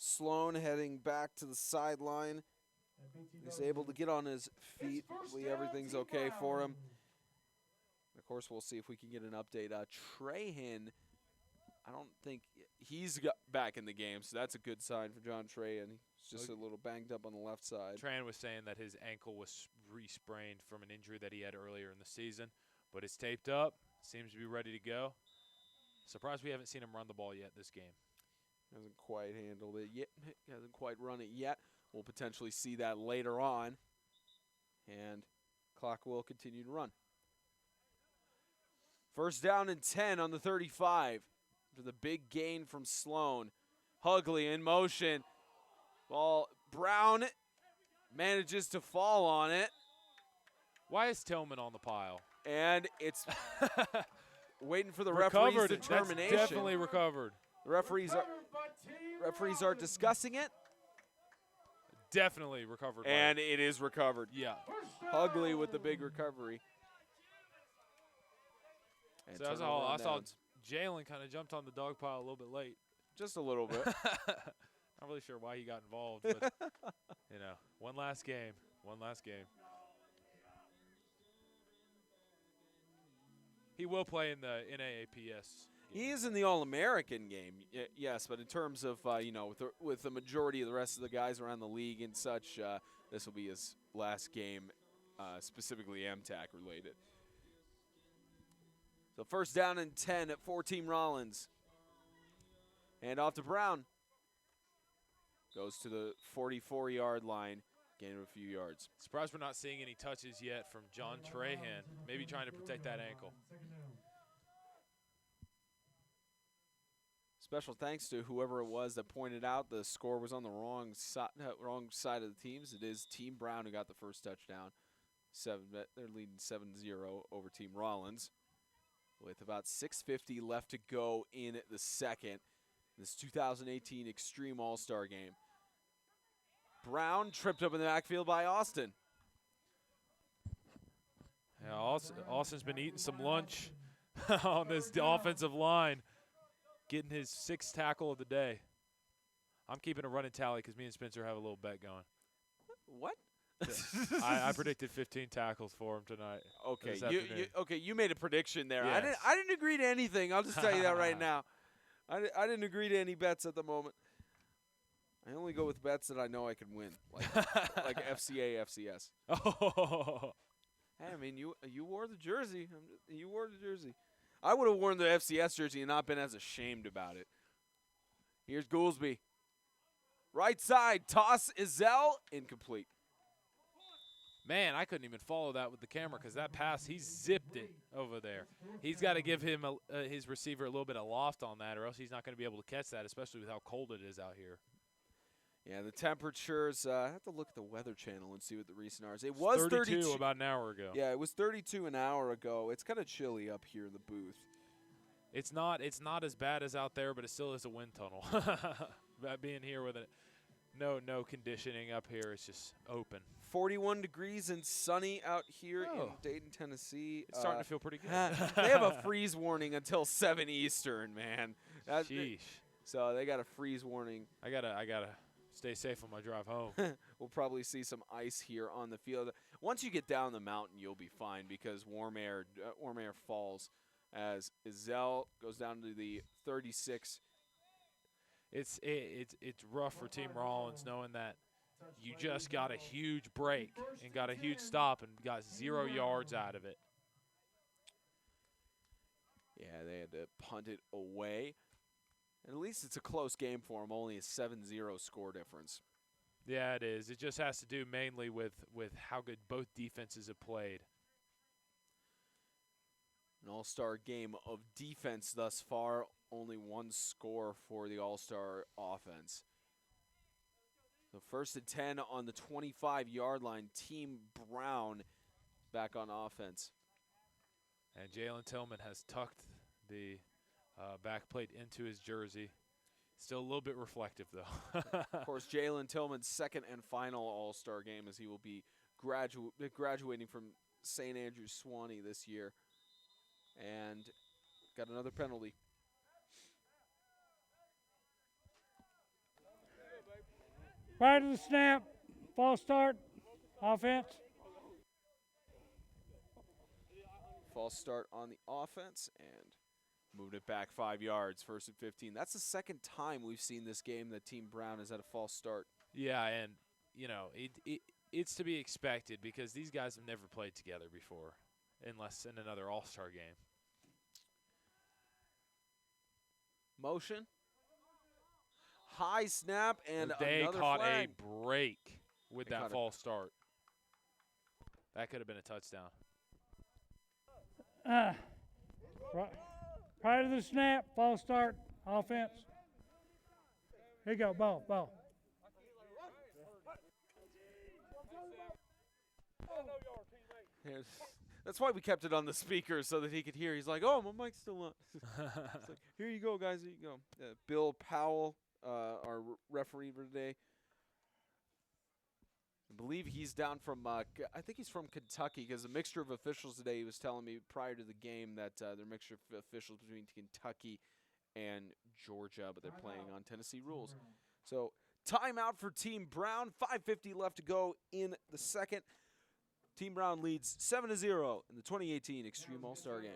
Sloan heading back to the sideline. He's able to get on his feet. Hopefully everything's okay for him. Of course, we'll see if we can get an update. Trahan, I don't think he's back in the game, so that's a good sign for John Trahan. He's just a little banged up on the left side. Trahan was saying that his ankle was re-sprained from an injury that he had earlier in the season, but it's taped up. Seems to be ready to go. Surprised we haven't seen him run the ball yet this game. Hasn't quite handled it yet. Hasn't quite run it yet. We'll potentially see that later on. And clock will continue to run. First down and 10 on the 35 for the big gain from Sloan. Hugley in motion. Ball, Brown manages to fall on it. Why is Tillman on the pile? And it's waiting for the referee's determination. That's definitely recovered. The referees are discussing it. Definitely recovered. And it is recovered. Yeah. Hugley with the big recovery. And so I saw Jalen kind of jumped on the dog pile a little bit late. Just a little bit. Not really sure why he got involved, but, you know, one last game. One last game. He will play in the NAAPS. He is in the All-American game, yes, but in terms of, you know, with the majority of the rest of the guys around the league and such, this will be his last game, specifically MTAC related. So first down and 10 at 4-team Rollins. Hand off to Brown. Goes to the 44-yard line, gain of a few yards. Surprised we're not seeing any touches yet from John Trahan, maybe trying to protect that ankle. Special thanks to whoever it was that pointed out the score was on the wrong side of the teams. It is Team Brown who got the first touchdown. They're leading 7-0 over Team Rollins with about 6:50 left to go in the second. This 2018 Extreme All-Star game. Brown tripped up in the backfield by Austin. Yeah, Austin's been eating some lunch on this offensive line. Getting his 6th tackle of the day. I'm keeping a running tally because me and Spencer have a little bet going. What? I predicted 15 tackles for him tonight. Okay, you made a prediction there. Yes. I didn't agree to anything. I'll just tell you that right now. I didn't agree to any bets at the moment. I only go with bets that I know I can win, like FCA, FCS. Oh. Hey, I mean, you wore the jersey. You wore the jersey. I would have worn the FCS jersey and not been as ashamed about it. Here's Goolsby. Right side, toss Izell, incomplete. Man, I couldn't even follow that with the camera because that pass, he zipped it over there. He's got to give him his receiver a little bit of loft on that, or else he's not going to be able to catch that, especially with how cold it is out here. Yeah, the temperatures, I have to look at the Weather Channel and see what the recent hours. It was 32 about an hour ago. Yeah, it was 32 an hour ago. It's kind of chilly up here in the booth. It's not as bad as out there, but it still is a wind tunnel. Being here with no conditioning up here, it's just open. 41 degrees and sunny out here in Dayton, Tennessee. It's starting to feel pretty good. They have a freeze warning until 7 Eastern, man. Sheesh. So they got a freeze warning. I gotta stay safe on my drive home. We'll probably see some ice here on the field. Once you get down the mountain, you'll be fine because warm air falls as Izell goes down to the 36. It's rough for Team Rollins knowing that you just got a huge break and got a huge stop and got 0 yards out of it. Yeah, they had to punt it away. And at least it's a close game for them, only a 7-0 score difference. Yeah, it is. It just has to do mainly with how good both defenses have played. An all-star game of defense thus far, only 1 score for the all-star offense. So 1st and 10 on the 25-yard line. Team Brown back on offense. And Jalen Tillman has tucked the back plate into his jersey. Still a little bit reflective, though. Of course, Jalen Tillman's 2nd and final all-star game as he will be graduating from St. Andrews Swanee this year. And got another penalty. Prior to the snap, false start, offense. False start on the offense and moved it back 5 yards, 1st and 15. That's the 2nd time we've seen this game that Team Brown has had a false start. Yeah, and, you know, it's to be expected because these guys have never played together before, unless in another all-star game. Motion. High snap and they another caught flag. A break with that false start. That could have been a touchdown. Prior to the snap, false start, offense. Here you go, ball. That's why we kept it on the speaker so that he could hear. He's like, oh, my mic's still on. It's like, here you go, guys. Here you go. Bill Powell, our referee for today. I believe he's down from, I think he's from Kentucky because a mixture of officials today, he was telling me prior to the game that they're a mixture of officials between Kentucky and Georgia, but they're playing on Tennessee rules. So timeout for Team Brown. 5:50 left to go in the second. Team Brown leads 7-0 in the 2018 Extreme All-Star Game.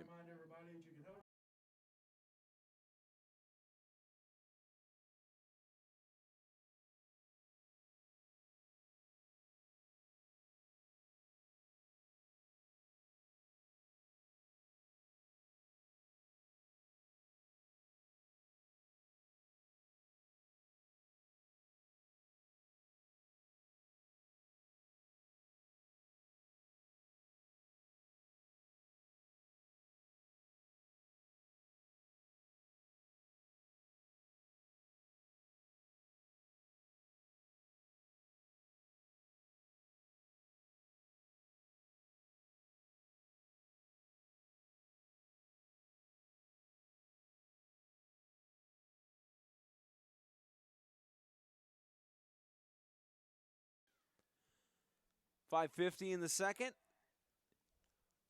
.550 in the second.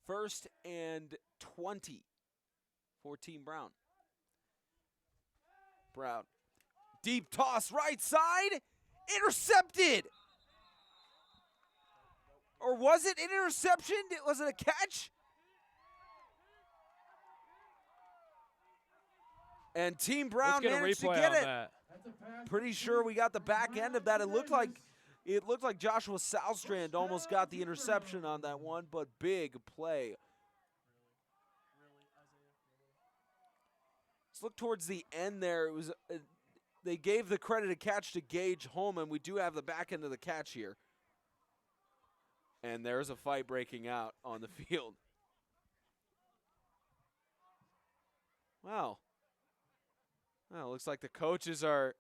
1st and 20 for Team Brown. Brown. Deep toss right side. Intercepted. Or was it an interception? Was it a catch? And Team Brown managed to get it. That. Pretty sure we got the back end of that. It looked like Joshua Salstrand almost got the interception on that one, but big play. Let's look towards the end there. It was they gave the credit of catch to Gage Holman. We do have the back end of the catch here. And there's a fight breaking out on the field. Wow. Well, looks like the coaches are.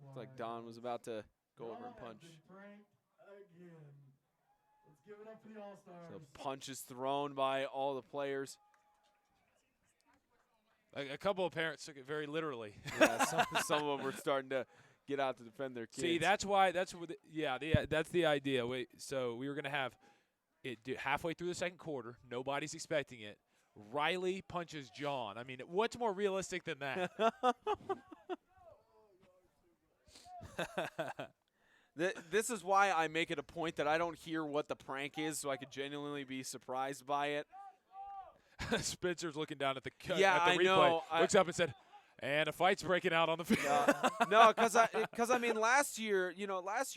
Looks like Don was about to go over and punch. So punch is thrown by all the players. A couple of parents took it very literally. Yeah, some of them were starting to get out to defend their kids. See, that's why. That's the idea. So we were gonna have it halfway through the second quarter. Nobody's expecting it. Riley punches John. I mean, what's more realistic than that? This is why I make it a point that I don't hear what the prank is, so I could genuinely be surprised by it. Spencer's looking down at the replay. I know. Looks up and said, "And a fight's breaking out on the field." No, because I mean, last year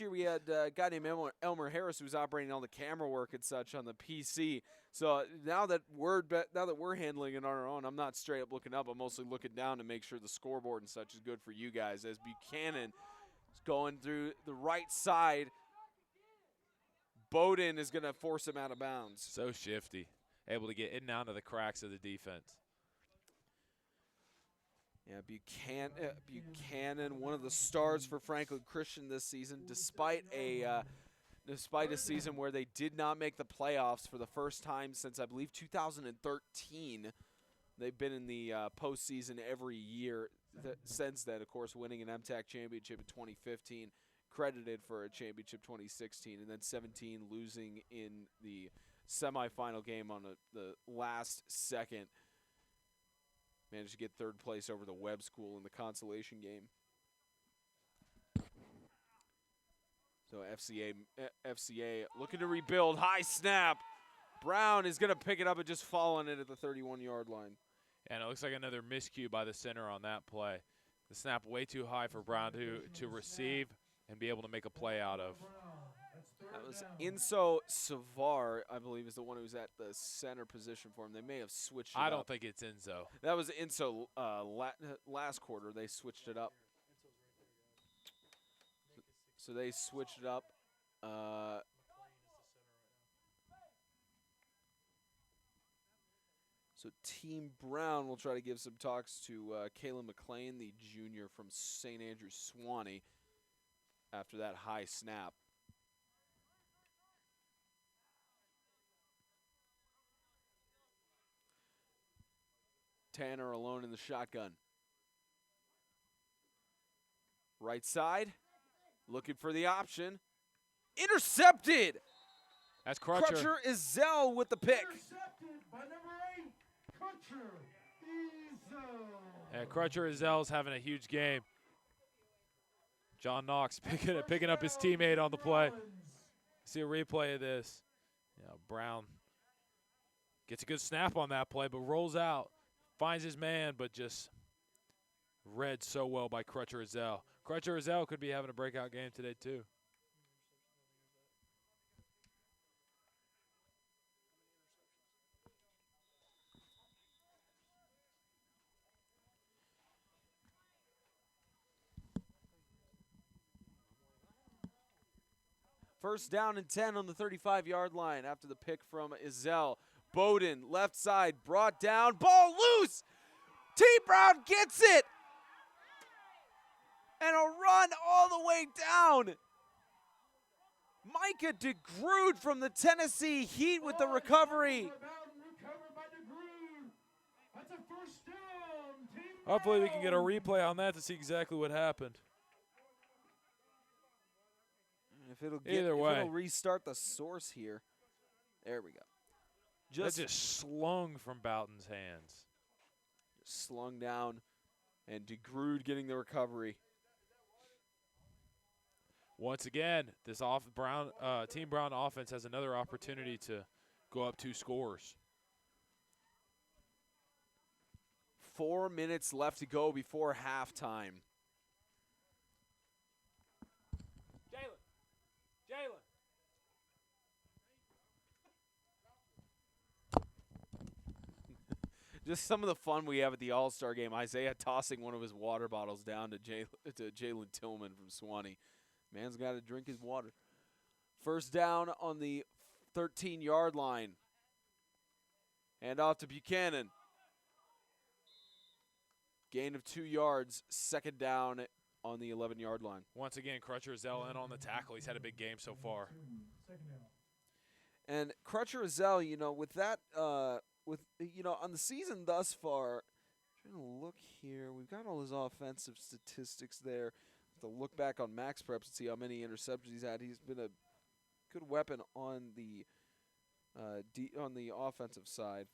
we had a guy named Elmer Harris who was operating all the camera work and such on the PC. So now that we're handling it on our own, I'm not straight up looking up. I'm mostly looking down to make sure the scoreboard and such is good for you guys. As Buchanan is going through the right side, Bowden is going to force him out of bounds. So shifty, able to get in and out of the cracks of the defense. Yeah, Buchanan, one of the stars for Franklin Christian this season, despite a season where they did not make the playoffs for the first time since, I believe, 2013. They've been in the postseason every year since then, of course, winning an MTAC championship in 2015, credited for a championship 2016, and then 17 losing in the semifinal game on the last second. Managed to get third place over the Webb School in the consolation game. So FCA looking to rebuild. High snap. Brown is going to pick it up and just fall on it at the 31-yard line. And it looks like another miscue by the center on that play. The snap way too high for Brown to receive and be able to make a play out of. That was Inso Savar, I believe, is the one who's at the center position for him. They may have switched it up. I don't think it's Inso. That was Inso last quarter. They switched it up. So they switched it up. So Team Brown will try to give some talks to Kayla McClain, the junior from St. Andrews Swanee, after that high snap. Tanner alone in the shotgun. Right side, looking for the option. Intercepted! That's Crutcher. Crutcher Izell with the pick. Intercepted by number 8, Crutcher Izell. Yeah, Crutcher Izell's having a huge game. John Knox picking up his teammate on the play. See a replay of this. Yeah, Brown gets a good snap on that play, but rolls out, finds his man, but just read so well by Crutcher Ezell. Crutcher Ezell could be having a breakout game today too. First down and 10 on the 35-yard line after the pick from Ezell. Bowden, left side, brought down, ball loose. T. Brown gets it. And a run all the way down. Micah DeGrood from the Tennessee Heat with the recovery. Hopefully we can get a replay on that to see exactly what happened. If it'll restart the source here. There we go. That just slung from Boughton's hands. Just slung down, and DeGrood getting the recovery. Once again, this Team Brown offense has another opportunity to go up 2 scores. 4 minutes left to go before halftime. Jalen. Just some of the fun we have at the All-Star game. Isaiah tossing one of his water bottles down to Jalen Tillman from Swanee. Man's got to drink his water. First down on the 13-yard line. Hand off to Buchanan. Gain of 2 yards. Second down on the 11-yard line. Once again, Crutcher Ezell in on the tackle. He's had a big game so far. And Crutcher Ezell, with that, on the season thus far, trying to look here, we've got all his offensive statistics there. To look back on Max Preps and see how many interceptions he's had. He's been a good weapon on the offensive side.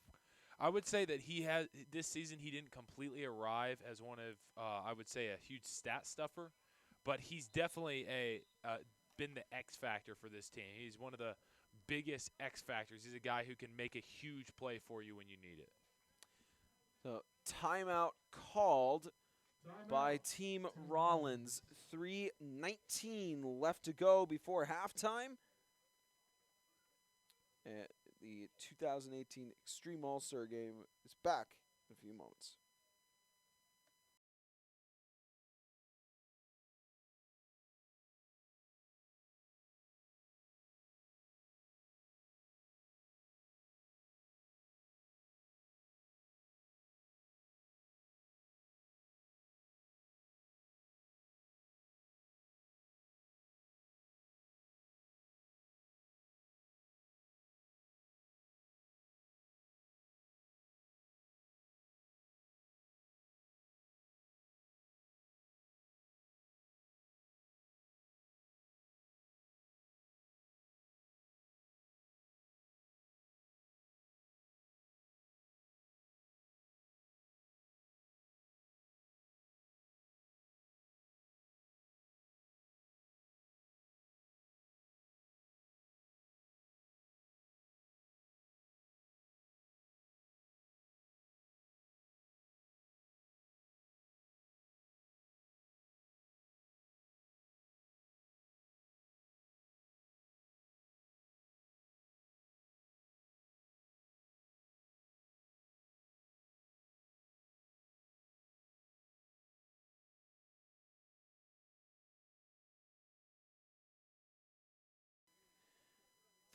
I would say that this season he didn't completely arrive as one of I would say a huge stat stuffer, but he's definitely been the X factor for this team. He's one of the biggest X factors. He's a guy who can make a huge play for you when you need it. So timeout called by Team Rollins. 3:19 left to go before halftime. And the 2018 Extreme All-Star Game is back in a few moments.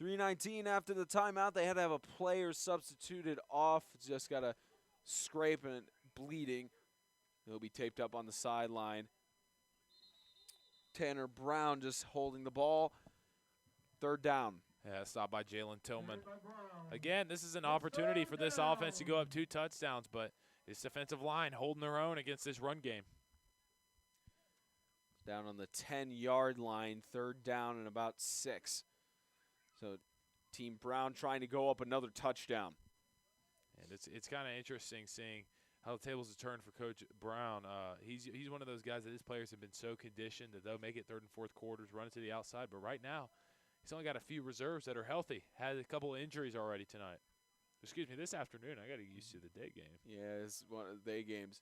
.319 after the timeout. They had to have a player substituted off. Just got a scrape and bleeding. He'll be taped up on the sideline. Tanner Brown just holding the ball. Third down. Yeah, stopped by Jalen Tillman. Again, this is an opportunity for this offense to go up 2 touchdowns, but this defensive line holding their own against this run game. Down on the 10-yard line. Third down and about 6. So Team Brown trying to go up another touchdown. And it's kind of interesting seeing how the tables have turned for Coach Brown. He's one of those guys that his players have been so conditioned that they'll make it third and fourth quarters, run it to the outside. But right now, he's only got a few reserves that are healthy. Had a couple of injuries already tonight. Excuse me, this afternoon. I got to get used to the day game. Yeah, it's one of the day games.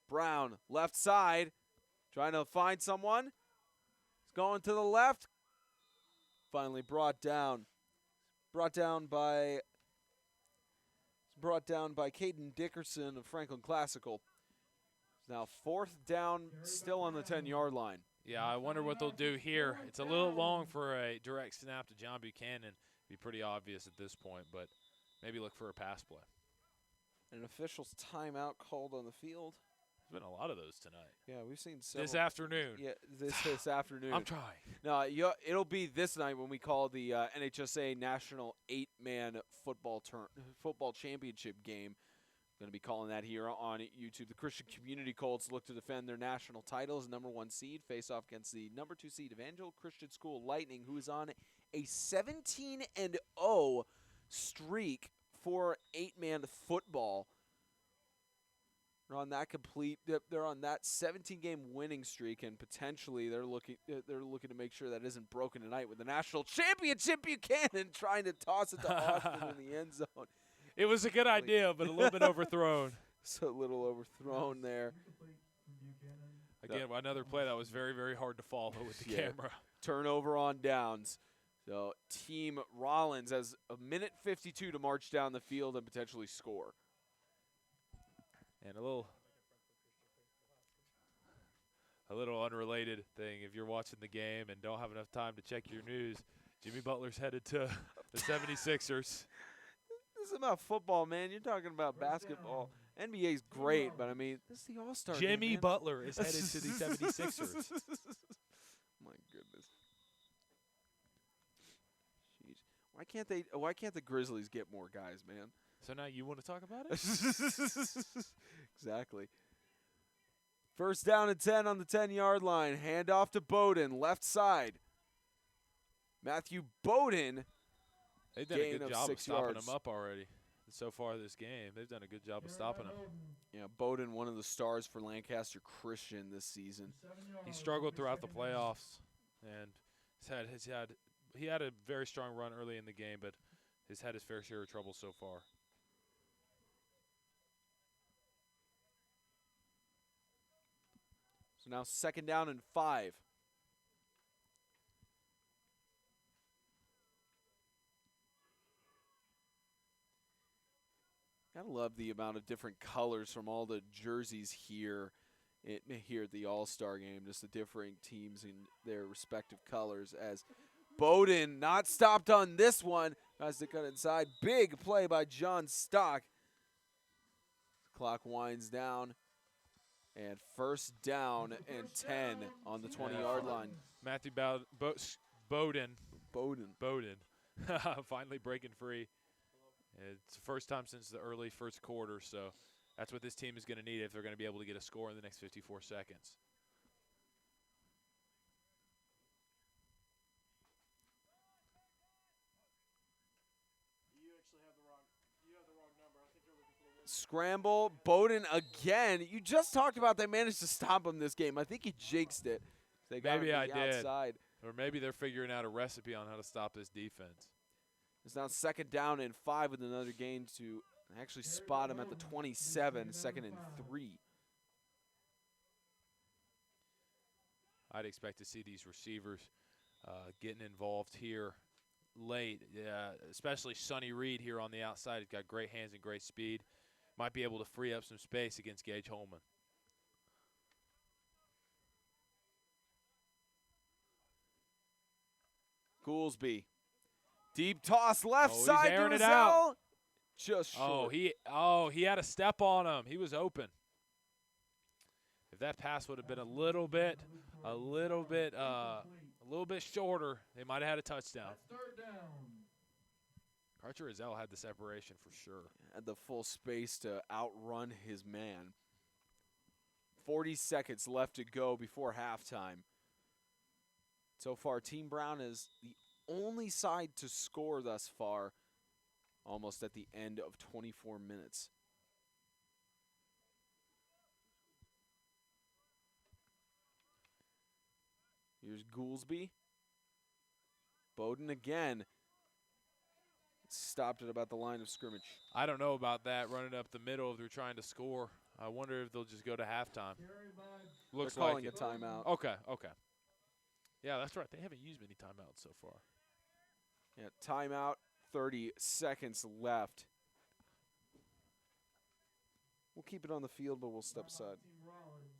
Brown, left side, trying to find someone. He's going to the left. Finally brought down. Brought down by Caden Dickerson of Franklin Classical. Now 4th down, still on the 10-yard line. Yeah, I wonder what they'll do here. It's a little long for a direct snap to John Buchanan. Be pretty obvious at this point, but maybe look for a pass play. An official's timeout called on the field. There's been a lot of those tonight. Yeah, we've seen several. This afternoon. Yeah, this afternoon. I'm trying. No, it'll be this night when we call the NHSA National 8-Man football championship game. Going to be calling that here on YouTube. The Christian Community Colts look to defend their national title as number 1 seed, face off against the number 2 seed Evangel Christian School Lightning, who is on a 17-0 streak for 8-man football. They're on that 17-game winning streak, and potentially they're looking to make sure that isn't broken tonight with the national championship Buchanan trying to toss it to Austin in the end zone. It was a good idea, but a little bit overthrown. So a little overthrown there. Again, another play that was very, very hard to follow with the camera. Turnover on downs. So Team Rollins has a minute 52 to march down the field and potentially score. And a little unrelated thing, if you're watching the game and don't have enough time to check your news, Jimmy Butler's headed to the 76ers. This is about football, man. You're talking about basketball. NBA's great, but I mean, this is the All-Star game, Jimmy man. Butler is headed to the 76ers. My goodness. Jeez. Why can't the Grizzlies get more guys, man? So now you want to talk about it? Exactly. 1st down and 10 on the 10-yard line. Hand off to Bowden, left side. Matthew Bowden. They've done a good job of stopping yards. him up already. So far this game, they've done a good job of stopping him. Yeah, Bowden, one of the stars for Lancaster Christian this season. He struggled throughout the playoffs, and he had a very strong run early in the game, but he's had his fair share of trouble so far. So now 2nd down and 5. Gotta love the amount of different colors from all the jerseys here at the All-Star game. Just the differing teams in their respective colors. As Bowden not stopped on this one. Tries to cut inside. Big play by John Stock. Clock winds down. And 1st down and 10 on the 20-yard line. Matthew Bowden. Bowden. Finally breaking free. It's the first time since the early first quarter, so that's what this team is going to need if they're going to be able to get a score in the next 54 seconds. Scramble, Bowden again. You just talked about they managed to stop him this game. I think he jinxed it. They got maybe him I to did. outside. Or maybe they're figuring out a recipe on how to stop this defense. It's now 2nd down and 5 with another gain to actually spot him at the 27, 2nd and 3. I'd expect to see these receivers getting involved here late, especially Sonny Reed here on the outside. He's got great hands and great speed. Might be able to free up some space against Gage Holman. Goolsby. Deep toss left side He's airing to it out. Just short. He had a step on him. He was open. If that pass would have been a little bit shorter, they might have had a touchdown. Archer Rizal had the separation for sure. Had the full space to outrun his man. 40 seconds left to go before halftime. So far, Team Brown is the only side to score thus far, almost at the end of 24 minutes. Here's Goolsby. Bowden again. Stopped at about the line of scrimmage. I don't know about that, running up the middle if they're trying to score. I wonder if they'll just go to halftime. Looks They're calling like a timeout. Okay. Yeah, that's right. They haven't used many timeouts so far. Yeah, timeout, 30 seconds left. We'll keep it on the field, but we'll step aside. Rollins.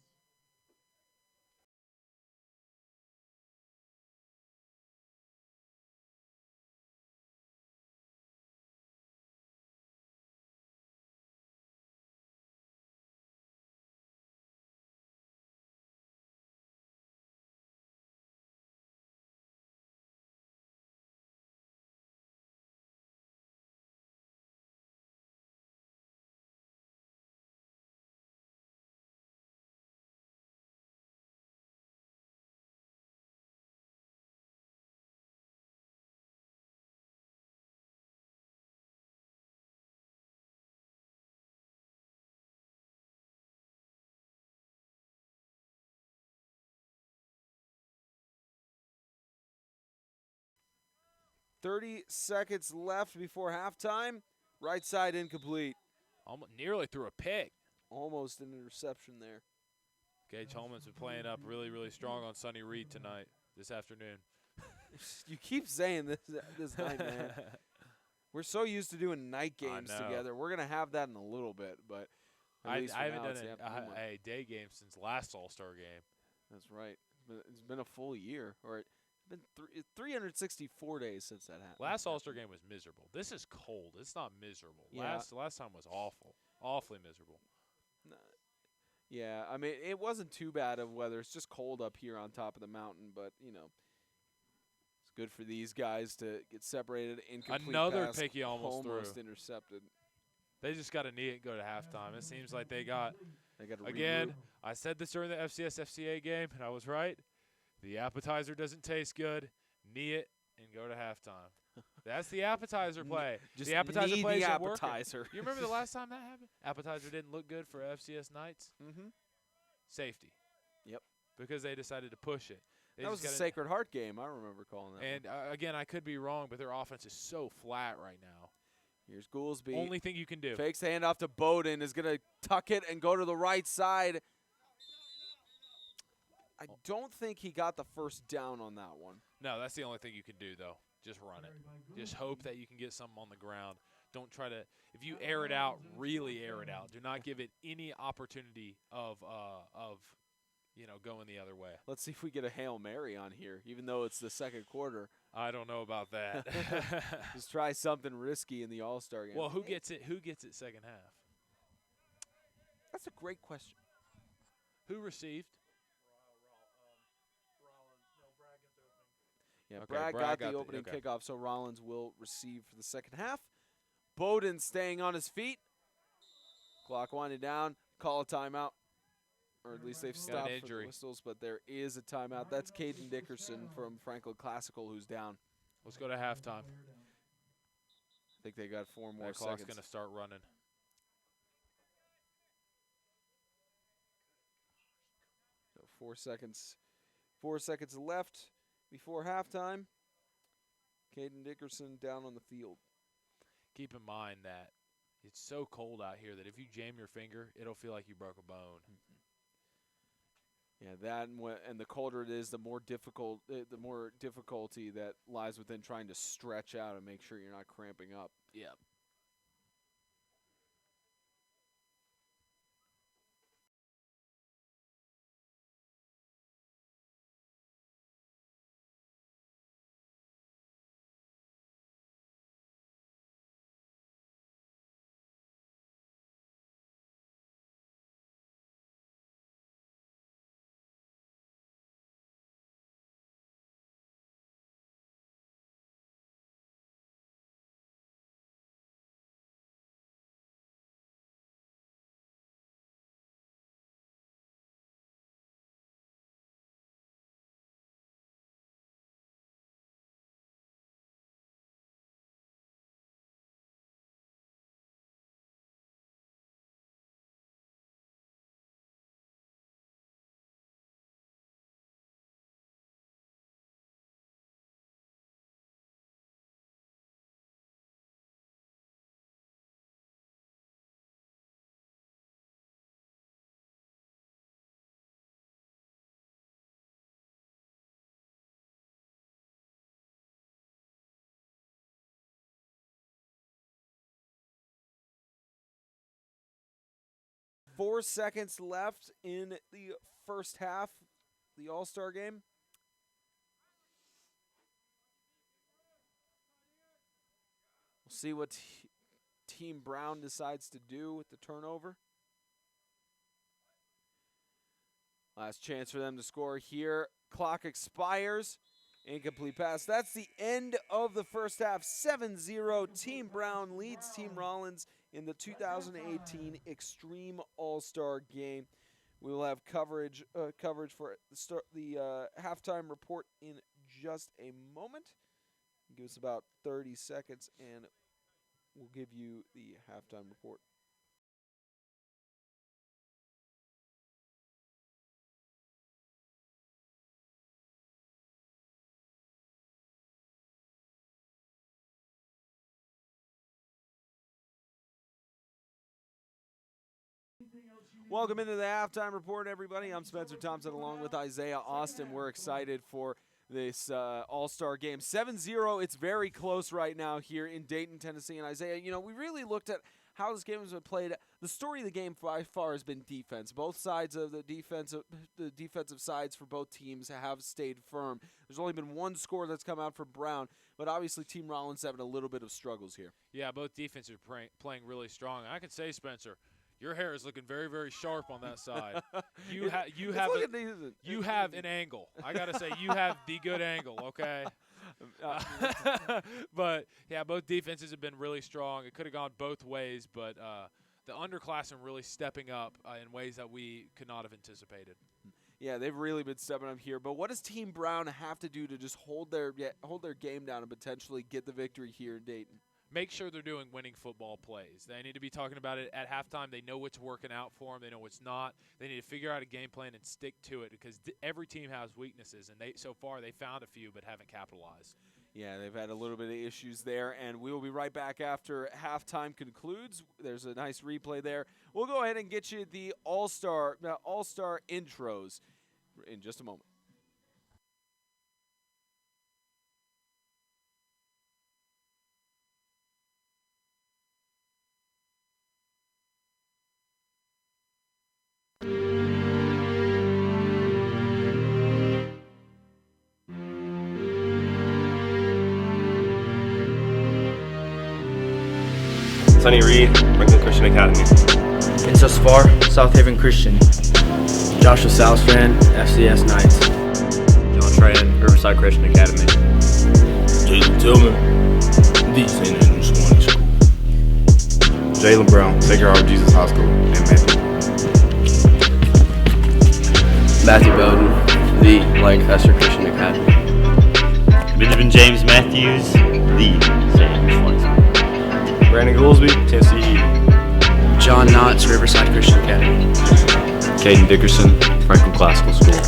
30 seconds left before halftime. Right side incomplete. Nearly threw a pick. Almost an interception there. Gage Holman's been playing up really, really strong on Sonny Reed tonight, this afternoon. You keep saying this night, man. We're so used to doing night games together. We're going to have that in a little bit, but I haven't done a day game since last All-Star game. That's right. It's been a full year, or it's been 364 days since that happened. Last All-Star game was miserable. This is cold. It's not miserable. Yeah. Last time was awful. Awfully miserable. Yeah, I mean, it wasn't too bad of weather. It's just cold up here on top of the mountain, but, you know, it's good for these guys to get separated. Incomplete Another pass, pick he almost threw. Intercepted. They just got to knee it and go to halftime. It seems like they got to again, I said this during the FCS-FCA game, and I was right. The appetizer doesn't taste good. Knee it and go to halftime. That's the appetizer play. Just the appetizer play the isn't working. appetizer. You remember the last time that happened? Appetizer didn't look good for FCS Knights. Mm-hmm. Safety. Yep. Because they decided to push it. That was a Sacred Heart game. I remember calling that. And again, I could be wrong, but their offense is so flat right now. Here's Goolsby. Only thing you can do. Fakes the handoff to Bowden. Is going to tuck it and go to the right side. I don't think he got the first down on that one. No, that's the only thing you can do, though. Just run it. Just hope that you can get something on the ground. Don't try to – if you air it out, really air it out. Do not give it any opportunity of going the other way. Let's see if we get a Hail Mary on here, even though it's the second quarter. I don't know about that. Just try something risky in the All-Star game. Well, who gets it second half? That's a great question. Who received? Yeah, Okay, Bragg got the opening kickoff, so Rollins will receive for the second half. Bowden staying on his feet. Clock winding down. Call a timeout. Or at least they've stopped for the whistles, but there is a timeout. That's Caden Dickerson from Franklin Classical who's down. Let's go to halftime. I think they got 4 more that seconds. Clock's going to start running. So 4 seconds. 4 seconds left before halftime. Caden Dickerson down on the field. Keep in mind that it's so cold out here that if you jam your finger, it'll feel like you broke a bone. Yeah, that and the colder it is, the more difficulty that lies within trying to stretch out and make sure you're not cramping up. Yeah. 4 seconds left in the first half, the All-Star game. We'll see what Team Brown decides to do with the turnover. Last chance for them to score here. Clock expires. Incomplete pass. That's the end of the first half. 7-0. Team Brown leads Team Rollins in the 2018 Extreme All-Star Game. We will have coverage for the halftime report in just a moment. Give us about 30 seconds, and we'll give you the halftime report. Welcome into the halftime report, everybody. I'm Spencer Thompson along with Isaiah Austin. We're excited for this All-Star game. 7-0, it's very close right now here in Dayton, Tennessee. And Isaiah, you know, we really looked at how this game has been played. The story of the game by far has been defense. Both sides of the defensive sides for both teams have stayed firm. There's only been one score that's come out for Brown, but obviously Team Rollins having a little bit of struggles here. Yeah, both defenses are playing really strong. I can say, Spencer, your hair is looking very, very sharp on that side. You have an angle. I gotta say, you have the good angle. Okay. But yeah, both defenses have been really strong. It could have gone both ways, but the underclassmen really stepping up in ways that we could not have anticipated. Yeah, they've really been stepping up here. But what does Team Brown have to do to just hold their game down and potentially get the victory here in Dayton? Make sure they're doing winning football plays. They need to be talking about it at halftime. They know what's working out for them. They know what's not. They need to figure out a game plan and stick to it because every team has weaknesses, and so far they found a few but haven't capitalized. Yeah, they've had a little bit of issues there, and we will be right back after halftime concludes. There's a nice replay there. We'll go ahead and get you the All-Star intros in just a moment. Sonny Reed, Franklin Christian Academy. Thus far, South Haven Christian. Joshua Salstrand, FCS Knights. John Tran, Riverside Christian Academy. Jalen Tillman, the St. Andrews School. Jalen Brown, Sacred Heart of Jesus High School, and Matthew Bowden, the Lancaster Christian Academy. Benjamin James Matthews, the St. Andrews School. Brandon Goolsby, Tennessee Heat. John Knotts, Riverside Christian Academy. Caden Dickerson, Franklin Classical School.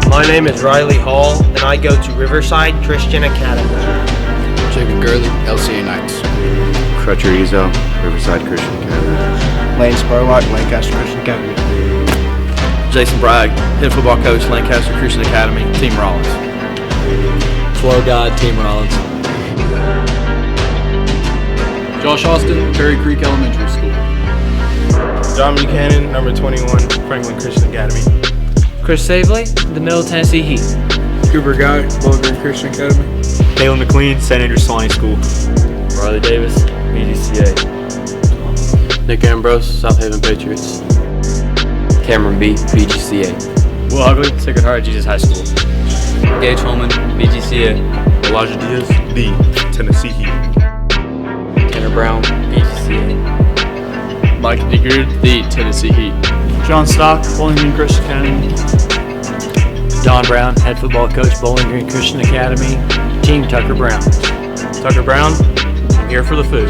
My name is Riley Hall, and I go to Riverside Christian Academy. Jacob Gurley, LCA Knights. Crutcher Ezo, Riverside Christian Academy. Lane Spurlock, Lancaster Christian Academy. Jason Bragg, head football coach, Lancaster Christian Academy, Team Rollins. Flow God, Team Rollins. Josh Austin, Perry Creek Elementary School. John Buchanan, number 21, Franklin Christian Academy. Chris Savely, the Middle Tennessee Heat. Cooper Guy, Bowling Green Christian Academy. Taylor McLean, St. Andrews Swanee School. Riley Davis, BGCA. Nick Ambrose, South Haven Patriots. Cameron B, BGCA. Will Hugley, Sacred Heart of Jesus High School. Gage Holman, BGCA. Elijah Diaz, the Tennessee Heat. Tanner Brown, BGCA. Mike DeGrood, the Tennessee Heat. John Stock, Bowling Green Christian Academy. Don Brown, head football coach, Bowling Green Christian Academy. Team Tucker Brown. Tucker Brown, I'm here for the food.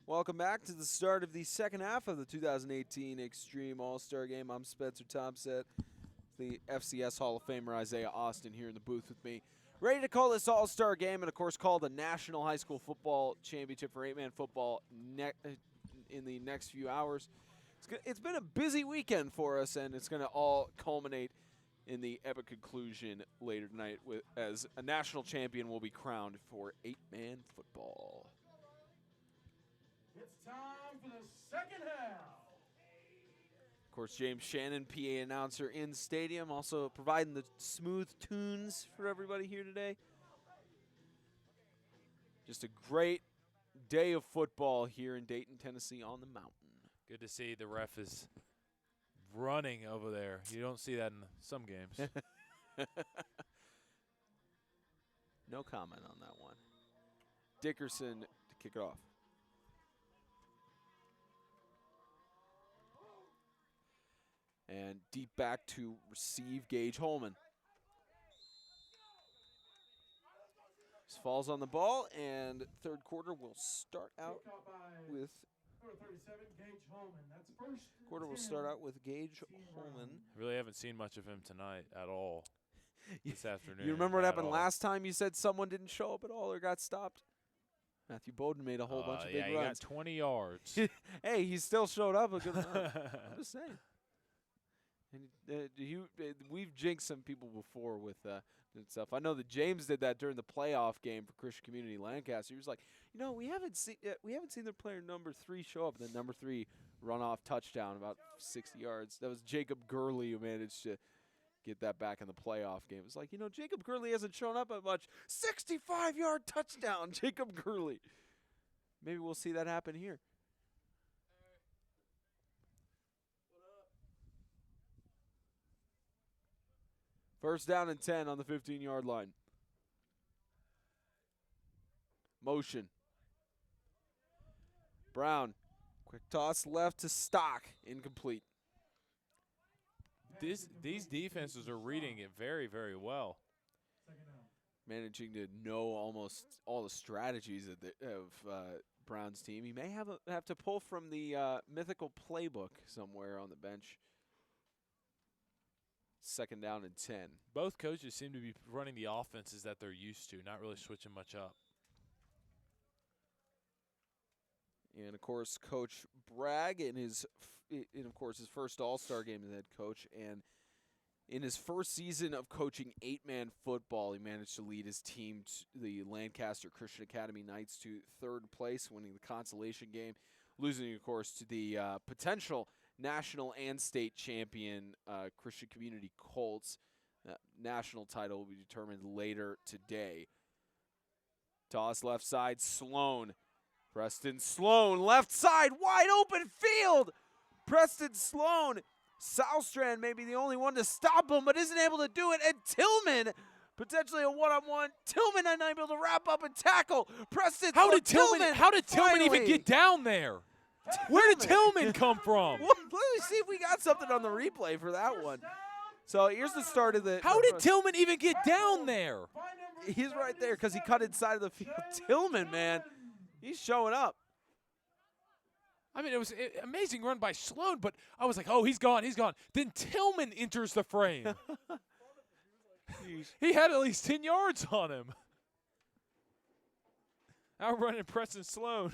Welcome back to the start of the second half of the 2018 Extreme All-Star Game. I'm Spencer Thompson, the FCS Hall of Famer Isaiah Austin here in the booth with me. Ready to call this All-Star Game and, of course, call the National High School Football Championship for 8-man football in the next few hours. It's been a busy weekend for us, and it's going to all culminate in the epic conclusion later tonight as a national champion will be crowned for 8-man football. It's time for the second half. Of course, James Shannon, PA announcer in stadium, also providing the smooth tunes for everybody here today. Just a great day of football here in Dayton, Tennessee on the mountain. Good to see the ref is running over there. You don't see that in some games. No comment on that one. Dickerson to kick it off. And deep back to receive Gage Holman. Just falls on the ball, and third quarter will start out with Gage Holman. Really haven't seen much of him tonight at all this afternoon. You remember what happened last time you said someone didn't show up at all or got stopped? Matthew Bowden made a whole bunch of big runs. Yeah, he got 20 yards. Hey, he still showed up a good amount. I'm just saying. And we've jinxed some people before with stuff. I know that James did that during the playoff game for Christian Community Lancaster. He was like, we haven't seen their player number 3 show up. And then number 3 run off touchdown about 60 yards. That was Jacob Gurley who managed to get that back in the playoff game. It was like, Jacob Gurley hasn't shown up at much. 65-yard touchdown, Jacob Gurley. Maybe we'll see that happen here. First down and 10 on the 15-yard line. Motion. Brown. Quick toss left to Stock. Incomplete. These defenses are reading it very, very well. Managing to know almost all the strategies of Brown's team. He may have to pull from the mythical playbook somewhere on the bench. Second down and 10. Both coaches seem to be running the offenses that they're used to, not really switching much up. And, of course, Coach Bragg in his first All-Star game as head coach. And in his first season of coaching 8-man football, he managed to lead his team, the Lancaster Christian Academy Knights, to third place, winning the consolation game, losing, of course, to the potential national and state champion Christian Community Colts. National title will be determined later today. Toss left side, Sloan. Preston Sloan, left side, wide open field. Preston Sloan. Southstrand may be the only one to stop him, but isn't able to do it. And Tillman, potentially a one-on-one. Tillman unable to wrap up and tackle. Preston. How did Tillman even get down there? Where did Tillman come from? Well, let me see if we got something on the replay for that one. So here's the start of the. How did Tillman even get down there? He's right there because he cut inside of the field. Tillman, man, he's showing up. I mean, it was an amazing run by Sloan, but I was like, oh, he's gone. Then Tillman enters the frame. He had at least 10 yards on him. Outrunning Preston Sloan.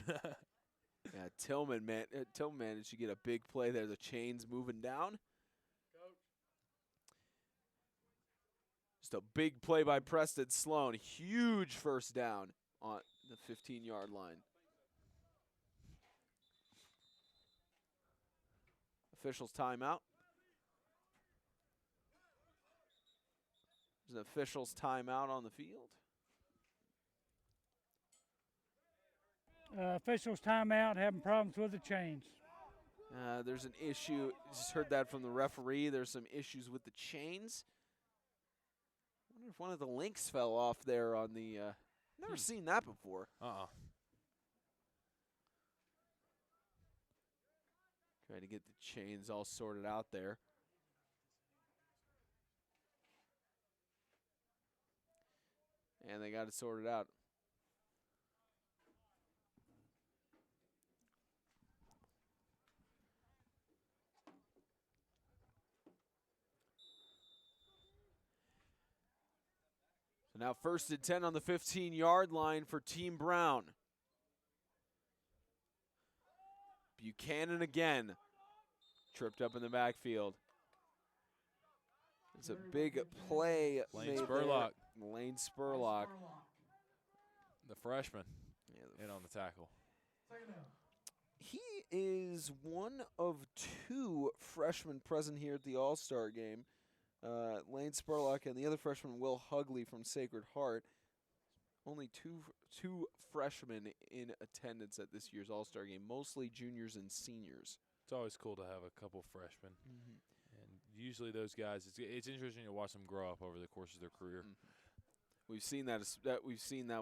Yeah, Tillman managed to get a big play there. The chains moving down. Just a big play by Preston Sloan. Huge first down on the 15-yard line. Officials timeout. There's an officials timeout on the field. Officials timeout, having problems with the chains. There's an issue. Just heard that from the referee. There's some issues with the chains. I wonder if one of the links fell off there on the. Never seen that before. Trying to get the chains all sorted out there. And they got it sorted out. Now 1st and 10 on the 15-yard line for Team Brown. Buchanan again, tripped up in the backfield. It's a big play Lane made Spurlock. there. Lane Spurlock. The freshman in on the tackle. He is one of 2 freshmen present here at the All-Star game. Lane Spurlock and the other freshman, Will Hugley from Sacred Heart. Only two freshmen in attendance at this year's All-Star game, mostly juniors and seniors. It's always cool to have a couple freshmen. And usually those guys, it's interesting to watch them grow up over the course of their career. We've seen that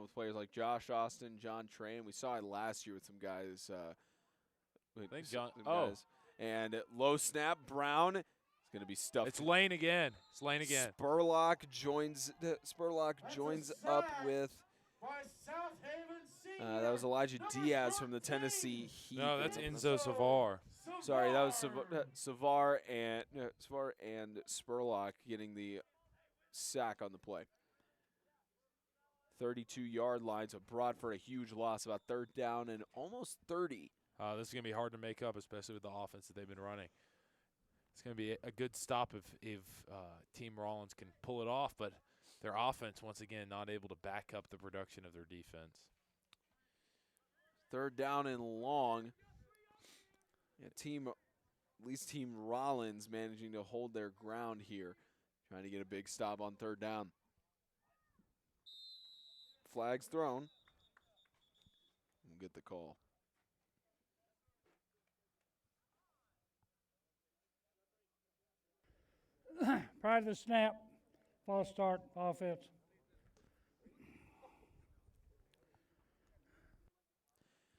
with players like Josh Austin, John Trey, and we saw it last year with some guys. And low snap, Brown is going to be stuffed. It's Lane again. Spurlock joins up with. That was Elijah Diaz from the Tennessee Heat. No, that's Enzo Savar. Sorry, that was Savar and Spurlock getting the sack on the play. 32-yard lines of Broadford, a huge loss, about 3rd down and almost 30. This is going to be hard to make up, especially with the offense that they've been running. It's going to be a good stop if Team Rollins can pull it off, but their offense, once again, not able to back up the production of their defense. 3rd down and long. Team Rollins managing to hold their ground here, trying to get a big stop on 3rd down. Flag's thrown. We'll get the call. Prior to the snap, false start, offense.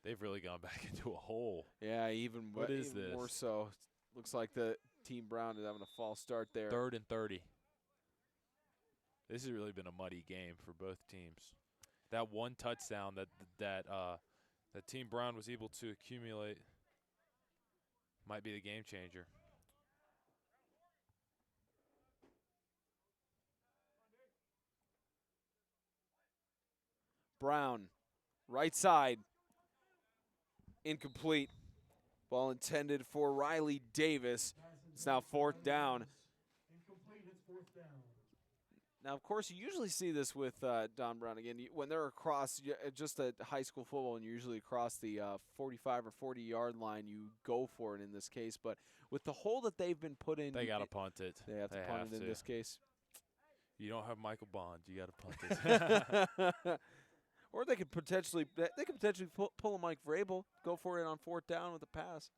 They've really gone back into a hole. Yeah, even this? More so. Looks like the Team Brown is having a false start there. 3rd and 30. This has really been a muddy game for both teams. That one touchdown that Team Brown was able to accumulate might be the game changer. Brown, right side, incomplete. Ball intended for Riley Davis. It's now 4th down. Now, of course, you usually see this with Don Brown. Again, when they're across, just at high school football, and usually across the 45 or 40-yard line, you go for it in this case. But with the hole that they've been put in, they got to punt it. They have to punt it in this case. You don't have Michael Bond. You got to punt it. Or they could potentially pull a Mike Vrabel, go for it on 4th down with a pass.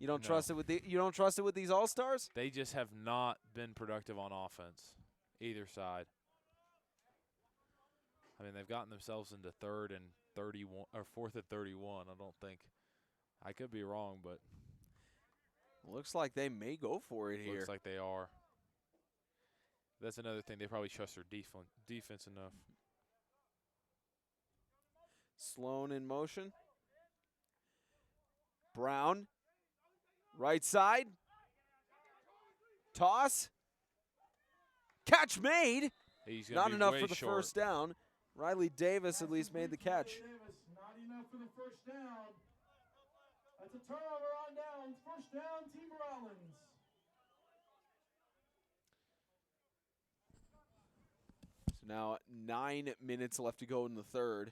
You don't trust it with these All-Stars? They just have not been productive on offense, either side. I mean, they've gotten themselves into 3rd and 31 or 4th and 31. I don't think. I could be wrong, but looks like they may go for it here. Looks like they are. That's another thing. They probably trust their defense enough. Sloan in motion. Brown, right side. Toss. Catch made. Not enough for the first down. Riley Davis at least made the catch. Not enough for the first down. That's a turnover on downs. First down, Team Rollins. So now 9 minutes left to go in the 3rd.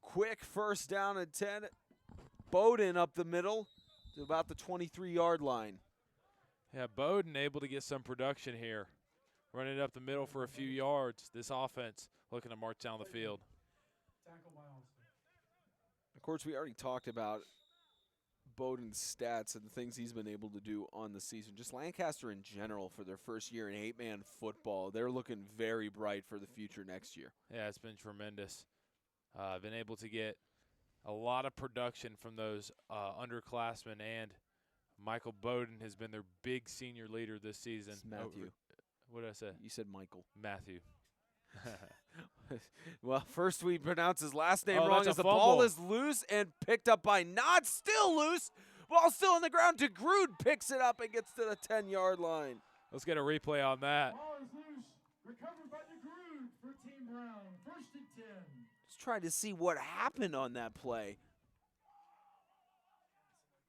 Quick first down and 10. Bowden up the middle to about the 23-yard line. Yeah, Bowden able to get some production here. Running up the middle for a few yards. This offense looking to march down the field. Of course, we already talked about Bowden's stats and the things he's been able to do on the season. Just Lancaster in general for their first year in 8-man football. They're looking very bright for the future next year. Yeah, it's been tremendous. Been able to get a lot of production from those underclassmen and Michael Bowden has been their big senior leader this season. It's Matthew. What did I say? You said Michael. Matthew. Well, first we pronounce his last name Oh, wrong that's a as the fumble. ball is loose and picked up by Nod. Still loose. Ball still on the ground. DeGrood picks it up and gets to the 10-yard line. Let's get a replay on that. Ball is loose. Recovered by DeGrood for Team Brown. 1st and 10. Let's try to see what happened on that play.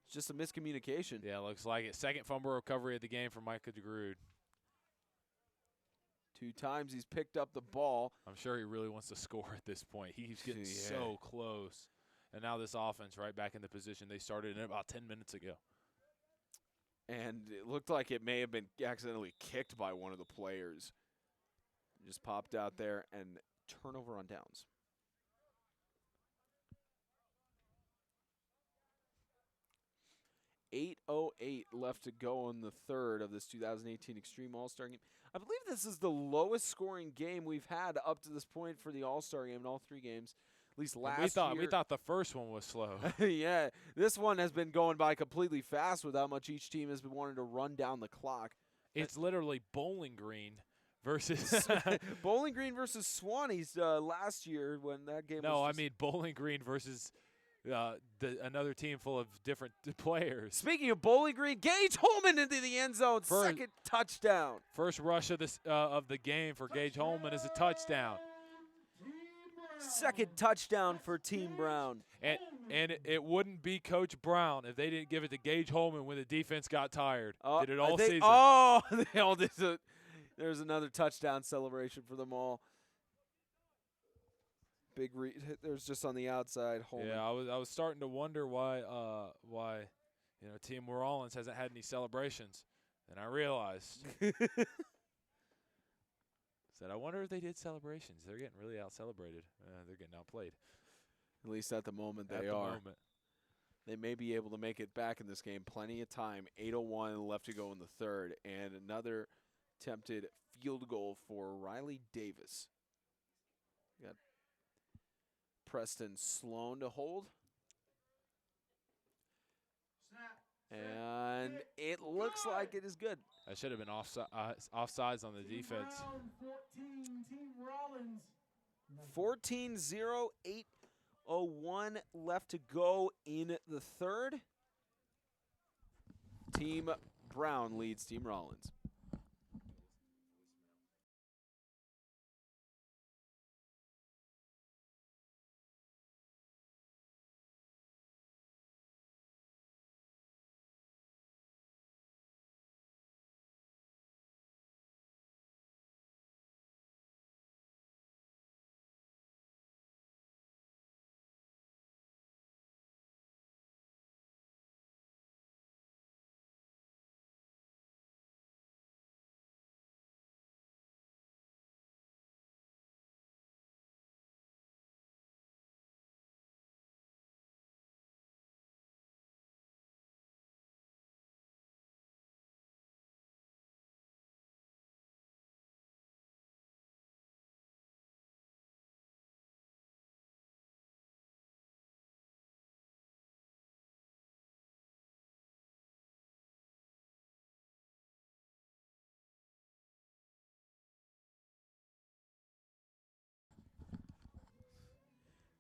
It's just a miscommunication. Yeah, looks like it. Second fumble recovery of the game for Micah DeGrood. 2 times he's picked up the ball. I'm sure he really wants to score at this point. He's getting so close. And now this offense right back in the position they started in about 10 minutes ago. And it looked like it may have been accidentally kicked by one of the players. Just popped out there and turnover on downs. .808 left to go in the third of this 2018 Extreme All-Star Game. I believe this is the lowest scoring game we've had up to this point for the All-Star Game in all 3 games. At least last year. We thought the first one was slow. Yeah, this one has been going by completely fast with how much each team has been wanting to run down the clock. It's literally Bowling Green versus Bowling Green versus Swannies last year when that game was No, I mean Bowling Green versus another team full of different players. Speaking of Bowling Green, Gage Holman into the end zone, second touchdown. First rush of the game for Gage Holman is a touchdown. Second touchdown for Team Brown. And it wouldn't be Coach Brown if they didn't give it to Gage Holman when the defense got tired. Did it all season. Oh, they all did it. There's another touchdown celebration for them all. Big there's just on the outside. Holman. Yeah, I was starting to wonder why Team Rollins hasn't had any celebrations, and I realized. Said, I wonder if they did celebrations. They're getting really out-celebrated. They're getting outplayed. At least at the moment they are. They may be able to make it back in this game. Plenty of time. 8:01 left to go in the third. And another attempted field goal for Riley Davis. Got Preston Sloan to hold. And it looks like it is good. That should have been offsides on the defense. 14-0, 8:01 left to go in the third. Team Brown leads Team Rollins.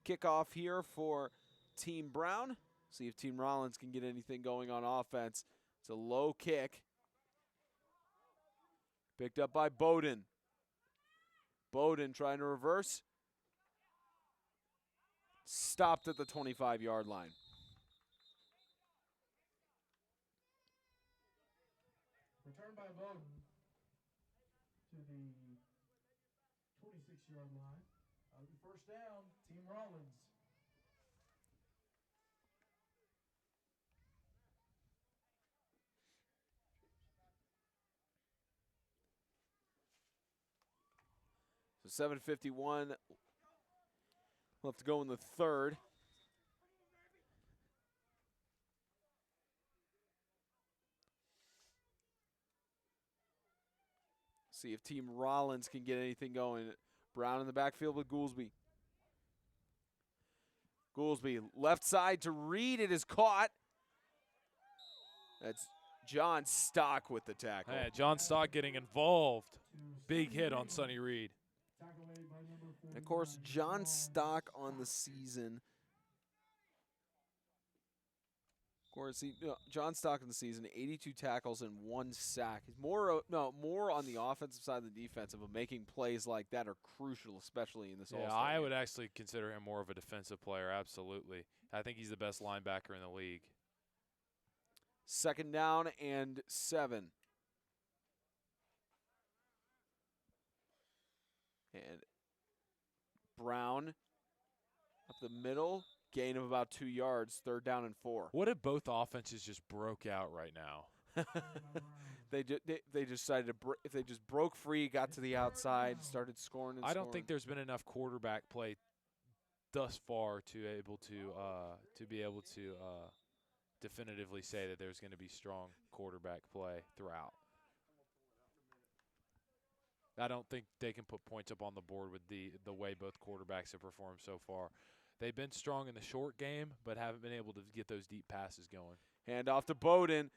Kickoff here for Team Brown. See if Team Rollins can get anything going on offense. It's a low kick. Picked up by Bowden. Bowden trying to reverse. Stopped at the 25-yard line. Return by Bowden to the 26-yard line. First down, Team Rollins. So 7:51 left to go in the third. See if Team Rollins can get anything going. Brown in the backfield with Goolsby. Goolsby left side to Reed. It is caught. That's John Stock with the tackle. Yeah, John Stock getting involved. Big hit on Sonny Reed. And of course, John Stock on the season. Of course, John Stock in the season, 82 tackles and 1 sack. He's more on the offensive side than the defensive, but making plays like that are crucial, especially in this All-Star I game. would actually consider him more of a defensive player, absolutely. I think he's the best linebacker in the league. 2nd down and 7. And Brown up the middle, gain of about 2 yards, 3rd down and 4. What if both offenses just broke out right now? They decided if they just broke free, got to the outside, started scoring. I don't think there's been enough quarterback play thus far to be able to definitively say that there's going to be strong quarterback play throughout. I don't think they can put points up on the board with the way both quarterbacks have performed so far. They've been strong in the short game, but haven't been able to get those deep passes going. Hand off to Bowden.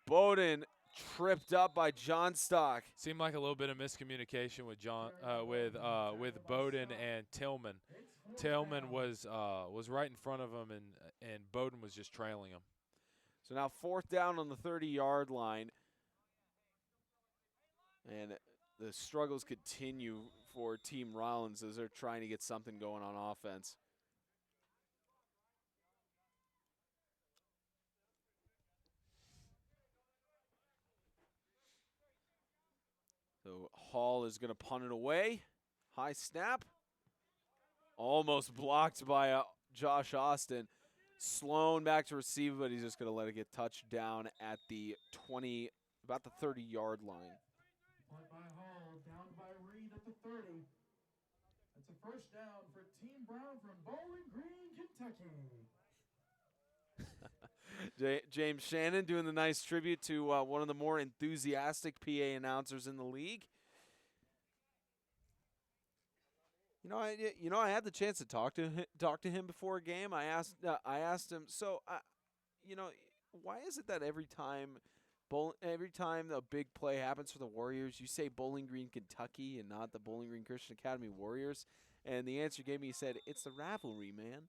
Bowden tripped up by John Stock. Seemed like a little bit of miscommunication with with Bowden and Tillman. Tillman was right in front of him, and Bowden was just trailing him. So now 4th down on the 30-yard line, and the struggles continue for Team Rollins as they're trying to get something going on offense. So Hall is going to punt it away. High snap. Almost blocked by Josh Austin. Sloan back to receive, but he's just going to let it get touched down at the 20, about the 30-yard line. Punt by Hall, down by Reed at the 30. That's a 1st down for Team Brown from Bowling Green, Kentucky. James Shannon doing the nice tribute to one of the more enthusiastic PA announcers in the league. I had the chance to talk to him before a game. I asked him, so why is it that every time a big play happens for the Warriors, you say Bowling Green, Kentucky, and not the Bowling Green Christian Academy Warriors? And the answer he gave me, he said, it's the rivalry, man.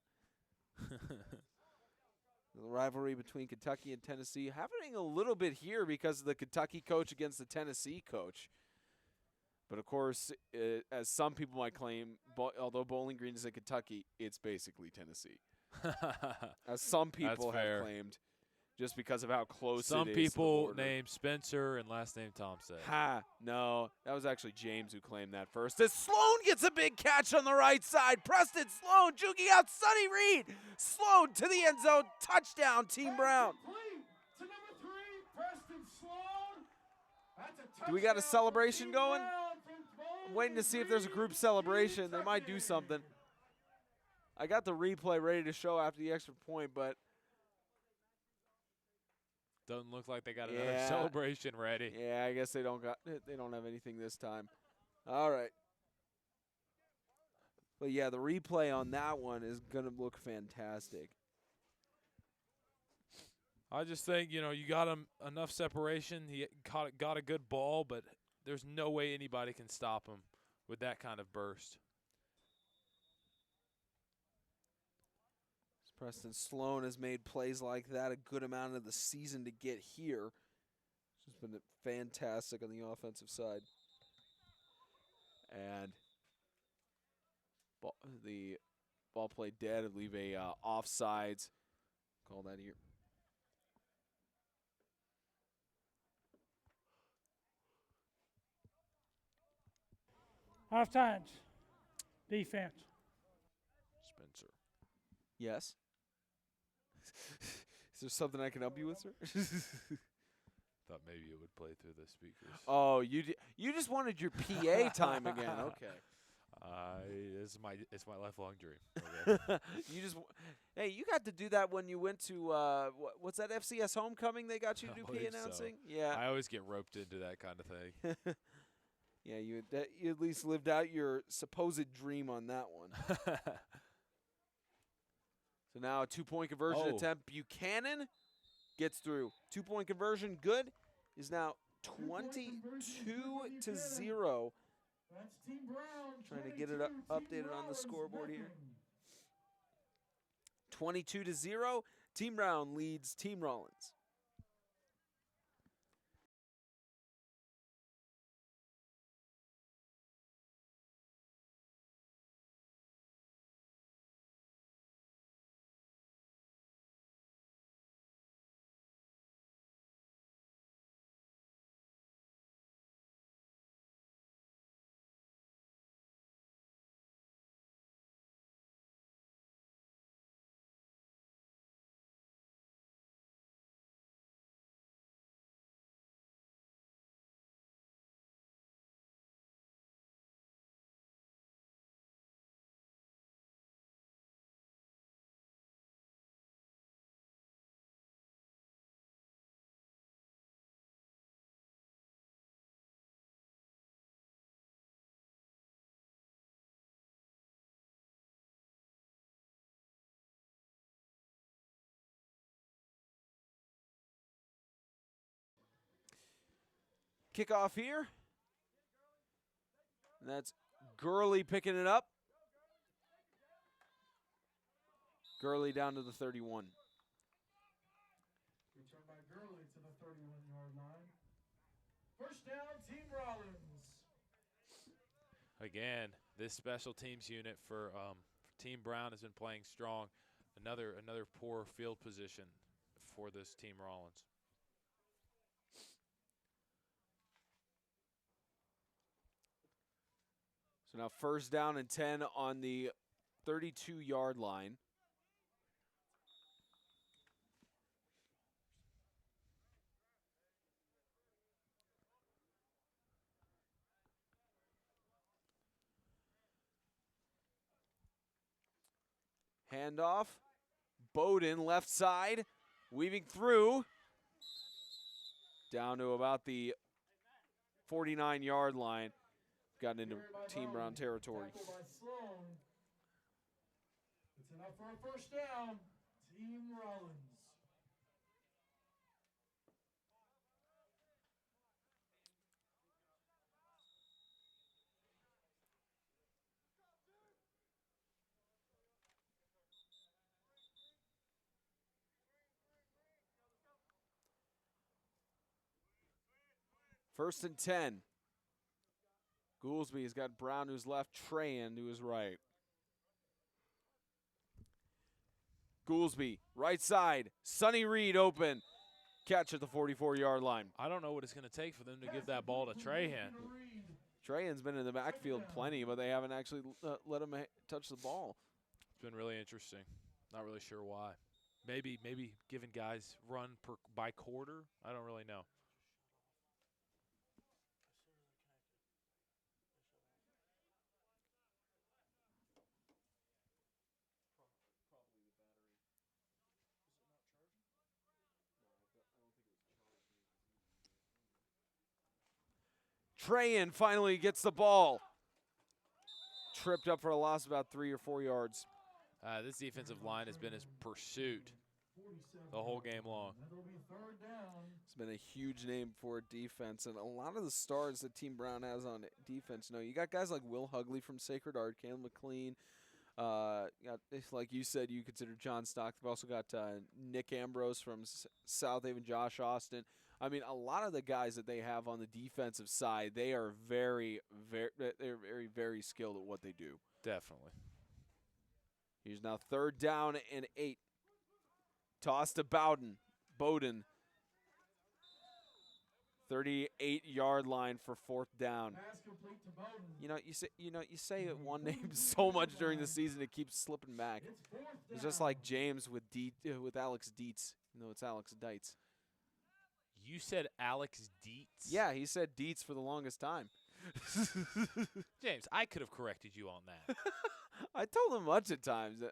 The rivalry between Kentucky and Tennessee happening a little bit here because of the Kentucky coach against the Tennessee coach. But, of course, as some people might claim, although Bowling Green is in Kentucky, it's basically Tennessee. As some people have claimed, just because of how close it is. Some people named Spencer and last name Thompson. No, that was actually James who claimed that first. As Sloan gets a big catch on the right side. Preston Sloan juking out Sonny Reed. Sloan to the end zone. Touchdown, Team Brown. To number 3, Preston Sloan. Do we got a celebration going? I'm waiting to see if there's a group celebration. They might do something. I got the replay ready to show after the extra point, but doesn't look like they got another celebration ready. Yeah, I guess they don't have anything this time. All right. But yeah, the replay on that one is gonna look fantastic. I just think, you got him enough separation. He got a good ball, but there's no way anybody can stop him with that kind of burst. Preston Sloan has made plays like that a good amount of the season to get here. It's been fantastic on the offensive side. And the ball played dead and leave a offsides. Call that here. Half times. Defense. Spencer. Yes. Is there something I can help you with, sir? Thought maybe it would play through the speakers. Oh, you just wanted your PA time again. Okay. It's my lifelong dream. Okay. You got to do that when you went to what's that FCS homecoming? They got you to do PA announcing. So. Yeah. I always get roped into that kind of thing. Yeah, you at least lived out your supposed dream on that one. So now a 2-point conversion attempt. Buchanan gets through. 2-point conversion, good, is now 22-0. That's Team Brown. Trying to get it updated on the scoreboard here. 22-0. Team Brown leads Team Rollins. Kickoff here. And that's Gurley picking it up. Gurley down to the 31. Return by Gurley to the 31-yard line. First down, Team Rollins. Again, this special teams unit for Team Brown has been playing strong. Another poor field position for this Team Rollins. So now first down and 10 on the 32-yard line. Handoff. Bowden left side. Weaving through. Down to about the 49-yard line. Gotten into Team Brown territory. It's enough for a first down. Team Rollins. First and 10. Goolsby's got Brown who's left, Trahan to his right. Goolsby, right side. Sonny Reed open. Catch at the 44-yard line. I don't know what it's going to take for them to give that ball to Trahan. Trahan's been in the backfield plenty, but they haven't actually let him touch the ball. It's been really interesting. Not really sure why. Maybe giving guys run by quarter. I don't really know. Trahan finally gets the ball. Tripped up for a loss of about 3 or 4 yards. This defensive line has been his pursuit the whole game long. It's been a huge name for defense, and a lot of the stars that Team Brown has on defense. You guys got guys like Will Hugley from Sacred Art, Caleb McLean. Like you said, you consider John Stock. They've also got Nick Ambrose from South Haven, Josh Austin. I mean, a lot of the guys that they have on the defensive side, they are very, very skilled at what they do. Definitely. Here's now third down and 8. Toss to Bowden. 38-yard line for fourth down. You say one name so much during the season it keeps slipping back. It's just like James with Alex Dietz. No, it's Alex Dietz. You said Alex Dietz? Yeah, he said Dietz for the longest time. James, I could have corrected you on that. I told him much of times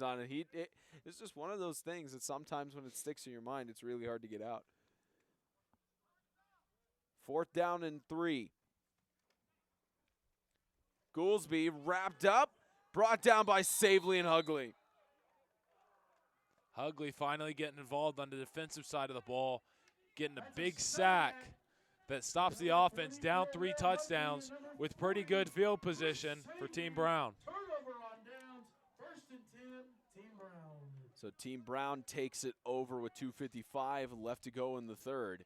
on it. It's just one of those things that sometimes when it sticks in your mind, it's really hard to get out. Fourth down and 3. Goolsby wrapped up, brought down by Savely and Hugley. Hugley finally getting involved on the defensive side of the ball, getting a big sack that stops the offense down 3 touchdowns with pretty good field position for Team Brown. Turnover on downs. 1st and 10, Team Brown. So Team Brown takes it over with 2:55 left to go in the third.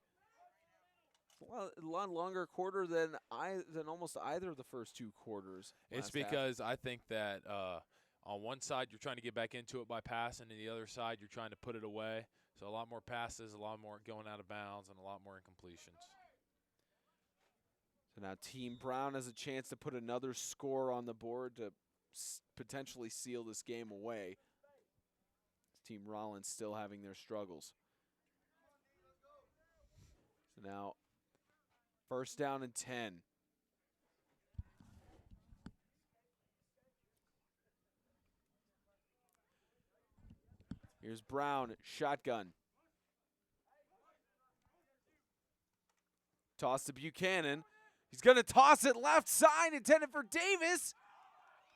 Well, a lot longer quarter than almost either of the first 2 quarters. It's because I think that on one side you're trying to get back into it by passing, and the other side you're trying to put it away. So a lot more passes, a lot more going out of bounds, and a lot more incompletions. So now Team Brown has a chance to put another score on the board to potentially seal this game away. Team Rollins still having their struggles. So now 1st down and 10. Here's Brown, shotgun. Toss to Buchanan. He's going to toss it left side, intended for Davis.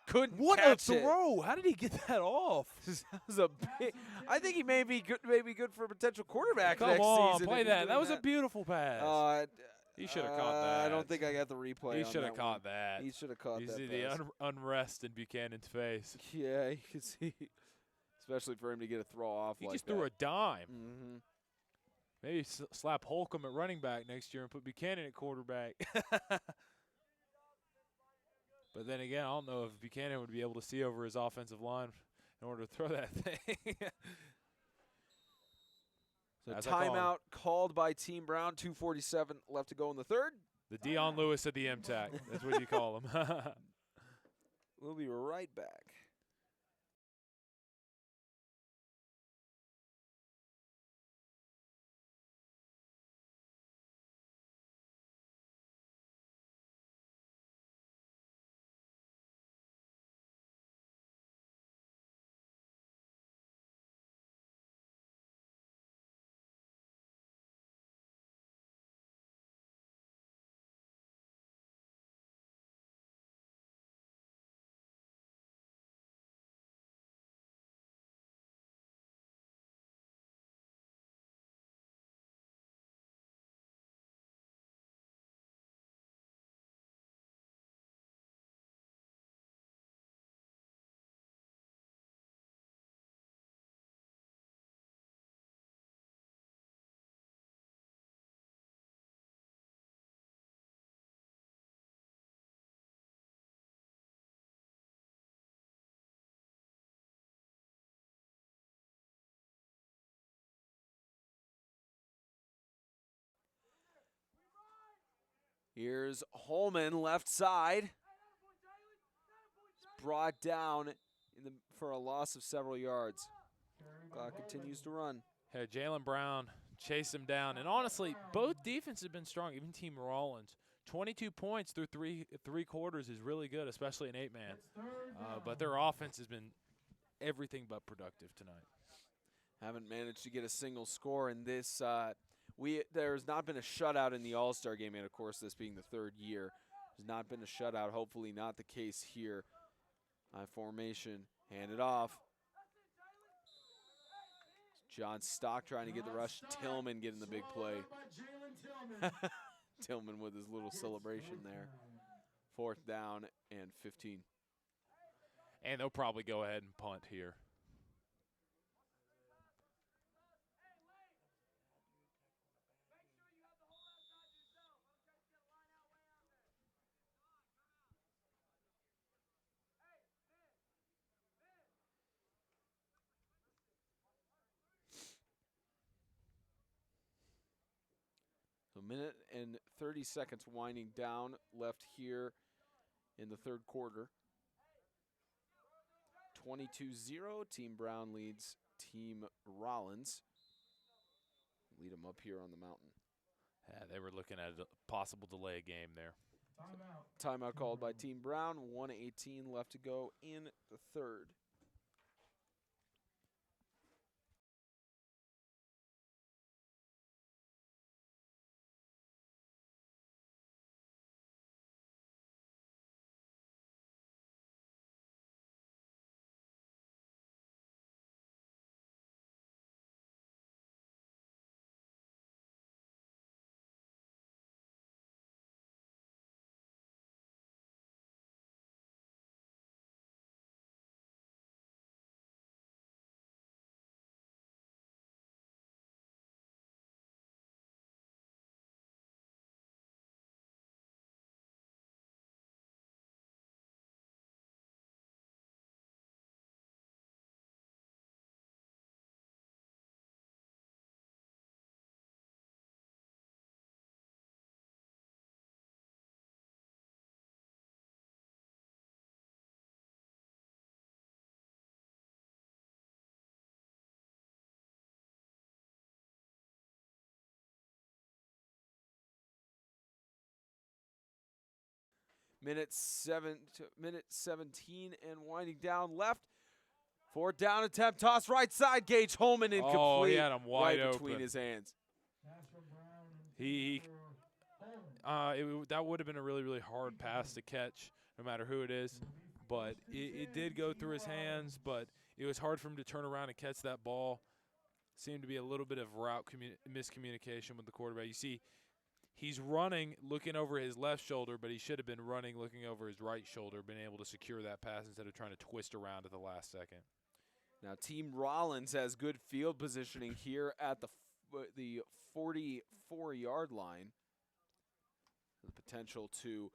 Couldn't What a catch it. throw! How did he get that off? That was a big. I think he may be good for a potential quarterback Come next on, season. play if he's that. doing That was a beautiful pass. He should have caught that. I don't think I got the replay. He on should have that caught one. that. He should have caught you that. see pass. the unrest in Buchanan's face. Yeah, you can see, especially for him to get a throw off. He like just threw a dime. Mm-hmm. Maybe slap Holcomb at running back next year and put Buchanan at quarterback. But then again, I don't know if Buchanan would be able to see over his offensive line in order to throw that thing. So That's a call. timeout called by Team Brown. 2:47 left to go in the third. The Dion Lewis of the MTAC. That's what you call him. We'll be right back. Here's Holman left side. It's brought down for a loss of several yards. Clock continues to run. Yeah, Jalen Brown chased him down. And honestly, both defenses have been strong, even Team Rollins. 22 points through three quarters is really good, especially an 8-man. But their offense has been everything but productive tonight. Haven't managed to get a single score in this. There's not been a shutout in the All-Star game, and of course, this being the third year, there's not been a shutout. Hopefully, not the case here. High formation, hand it off. John Stock trying to get the rush. Tillman getting the big play. Tillman with his little celebration there. 4th down and 15. And they'll probably go ahead and punt here. So 1 minute and 30 seconds winding down left here in the third quarter. 22-0. Team Brown leads Team Rollins. Lead them up here on the mountain. Yeah, they were looking at a possible delay game there. Timeout called by Team Brown. 1:18 left to go in the third. Minute 17 and winding down left. 4th down attempt, toss right side, Gage Holman incomplete. Oh, he had him wide right open. between his hands. That would have been a really, really hard pass to catch, no matter who it is. But it did go through his hands, but it was hard for him to turn around and catch that ball. Seemed to be a little bit of route miscommunication with the quarterback. You see, he's running, looking over his left shoulder, but he should have been running, looking over his right shoulder, been able to secure that pass instead of trying to twist around at the last second. Now, Team Rollins has good field positioning here at the 44-yard line. The potential to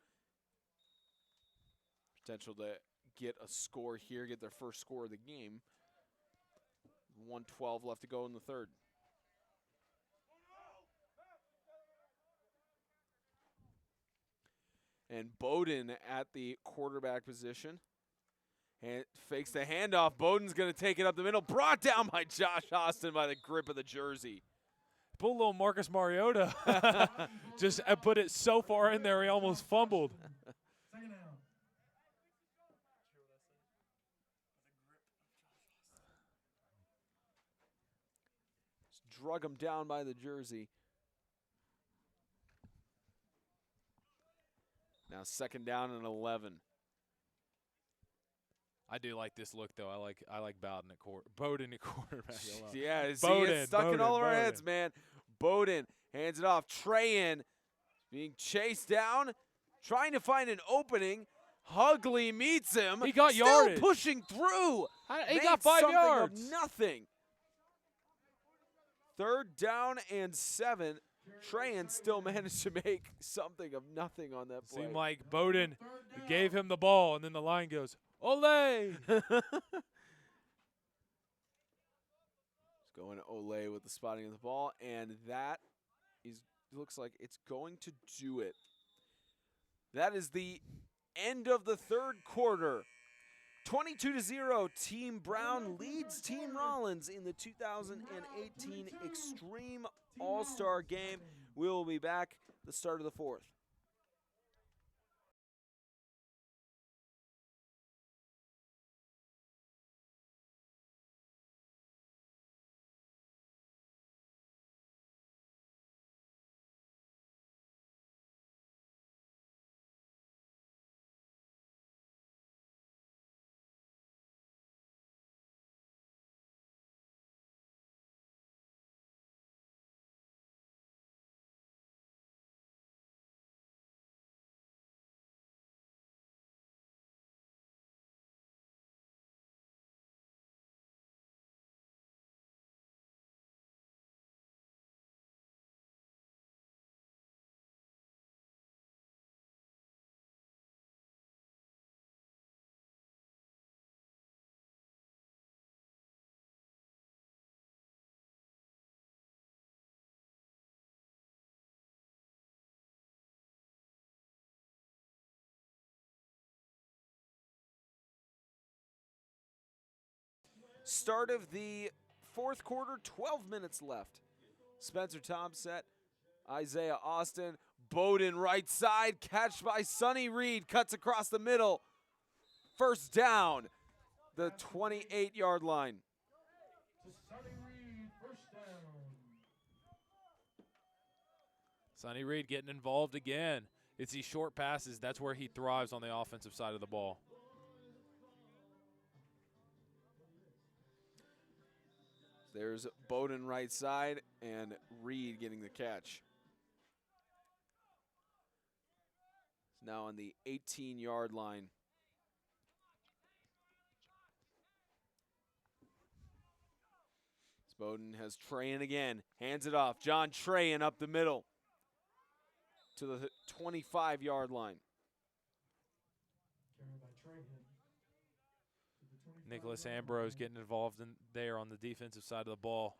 get a score here, get their first score of the game. 1:12 left to go in the third. And Bowden at the quarterback position. And fakes the handoff. Bowden's going to take it up the middle. Brought down by Josh Austin by the grip of the jersey. Pull a little Marcus Mariota. Just put it so far in there he almost fumbled. Drug him down by the jersey. Now 2nd down and 11. I do like this look though. I like Bowden at quarterback. Yeah, Bowden, it's stuck in all of our heads, man. Bowden hands it off. Trayan being chased down, trying to find an opening. Hugley meets him. He got still yardage. Pushing through. He got 5 yards. Of nothing. 3rd down and 7. Trayan still managed to make something of nothing on that play. Seemed like Bowden gave him the ball, and then the line goes, Ole! Going to Ole with the spotting of the ball, and that looks like it's going to do it. That is the end of the 3rd quarter. 22-0, Team Brown leads Team Rollins in the 2018 Extreme All-Star Game. We will be back at the start of the 4th. Start of the 4th quarter, 12 minutes left. Spencer Thompson, Isaiah Austin, Bowden right side, catch by Sonny Reed, cuts across the middle. 1st down, the 28-yard line. Sonny Reed getting involved again. It's these short passes. That's where he thrives on the offensive side of the ball. There's Bowden right side and Reed getting the catch. It's now on the 18-yard line. Bowden has Trayan again. Hands it off. John Trayan up the middle to the 25-yard line. Nicholas Ambrose getting involved in there on the defensive side of the ball.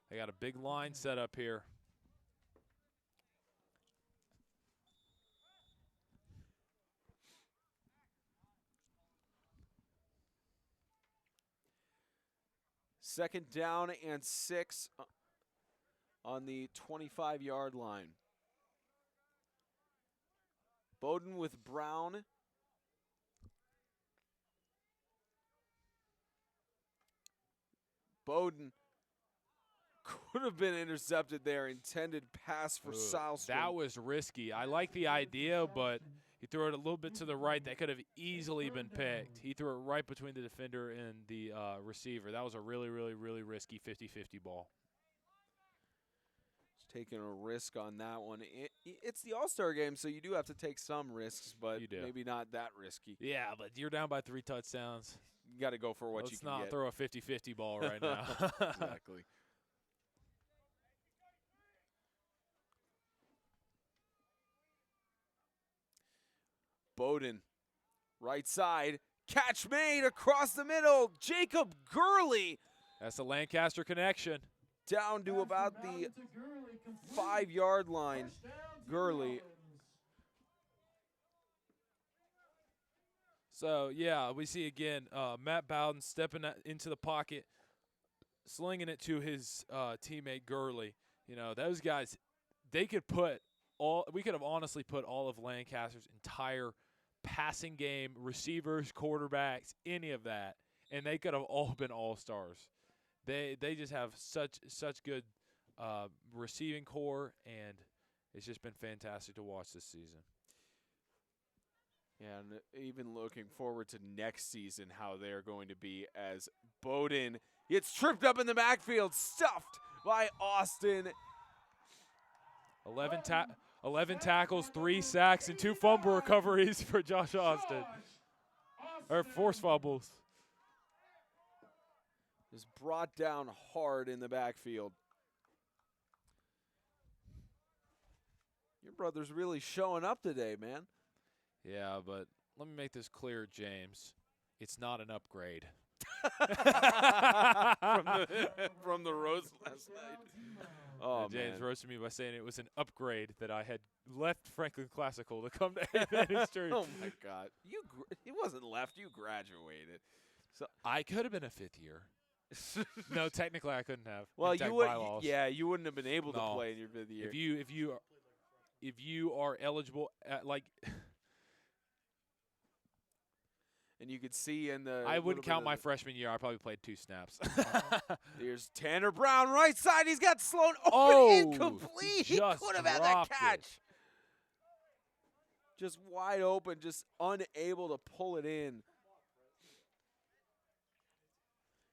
They got a big line set up here. Second down and 6 on the 25-yard line. Bowden with Brown. Bowden could have been intercepted there. Intended pass for Salstrom. That was risky. I like the idea, but he threw it a little bit to the right. That could have easily been picked. He threw it right between the defender and the receiver. That was a really, really, really risky 50-50 ball. Just taking a risk on that one. It's the All-Star game, so you do have to take some risks, but maybe not that risky. Yeah, but you're down by 3 touchdowns. You got to go for what you can get. Let's not throw a 50-50 ball right now. Exactly. Bowden, right side, catch made across the middle. Jacob Gurley. That's the Lancaster connection. Down to about the 5-yard line. Gurley. So, yeah, we see again Matt Bowden stepping into the pocket, slinging it to his teammate Gurley. You know, those guys, they could put we could have honestly put all of Lancaster's entire passing game, receivers, quarterbacks, any of that, and they could have all been all-stars. They just have such good receiving core, and it's just been fantastic to watch this season. Yeah, and even looking forward to next season, how they're going to be, as Bowden gets tripped up in the backfield, stuffed by Austin. 11 tackles, 3 sacks, and 2 fumble recoveries for Josh Austin. Or forced fumbles. Just brought down hard in the backfield. Your brother's really showing up today, man. Yeah, but let me make this clear, James. It's not an upgrade. from the roast last night. Oh, James man. roasted me by saying it was an upgrade that I had left Franklin Classical to come to Advantage Church. Oh my God, he wasn't left. You graduated. So I could have been a 5th year. No, technically I couldn't have. Well, you would. Yeah, you wouldn't have been able to play in your 5th year. If you are eligible at and you could see in the. I wouldn't count my freshman year. I probably played 2 snaps. There's Tanner Brown, right side. He's got Sloan open, incomplete. He could have had that catch. Just wide open, just unable to pull it in.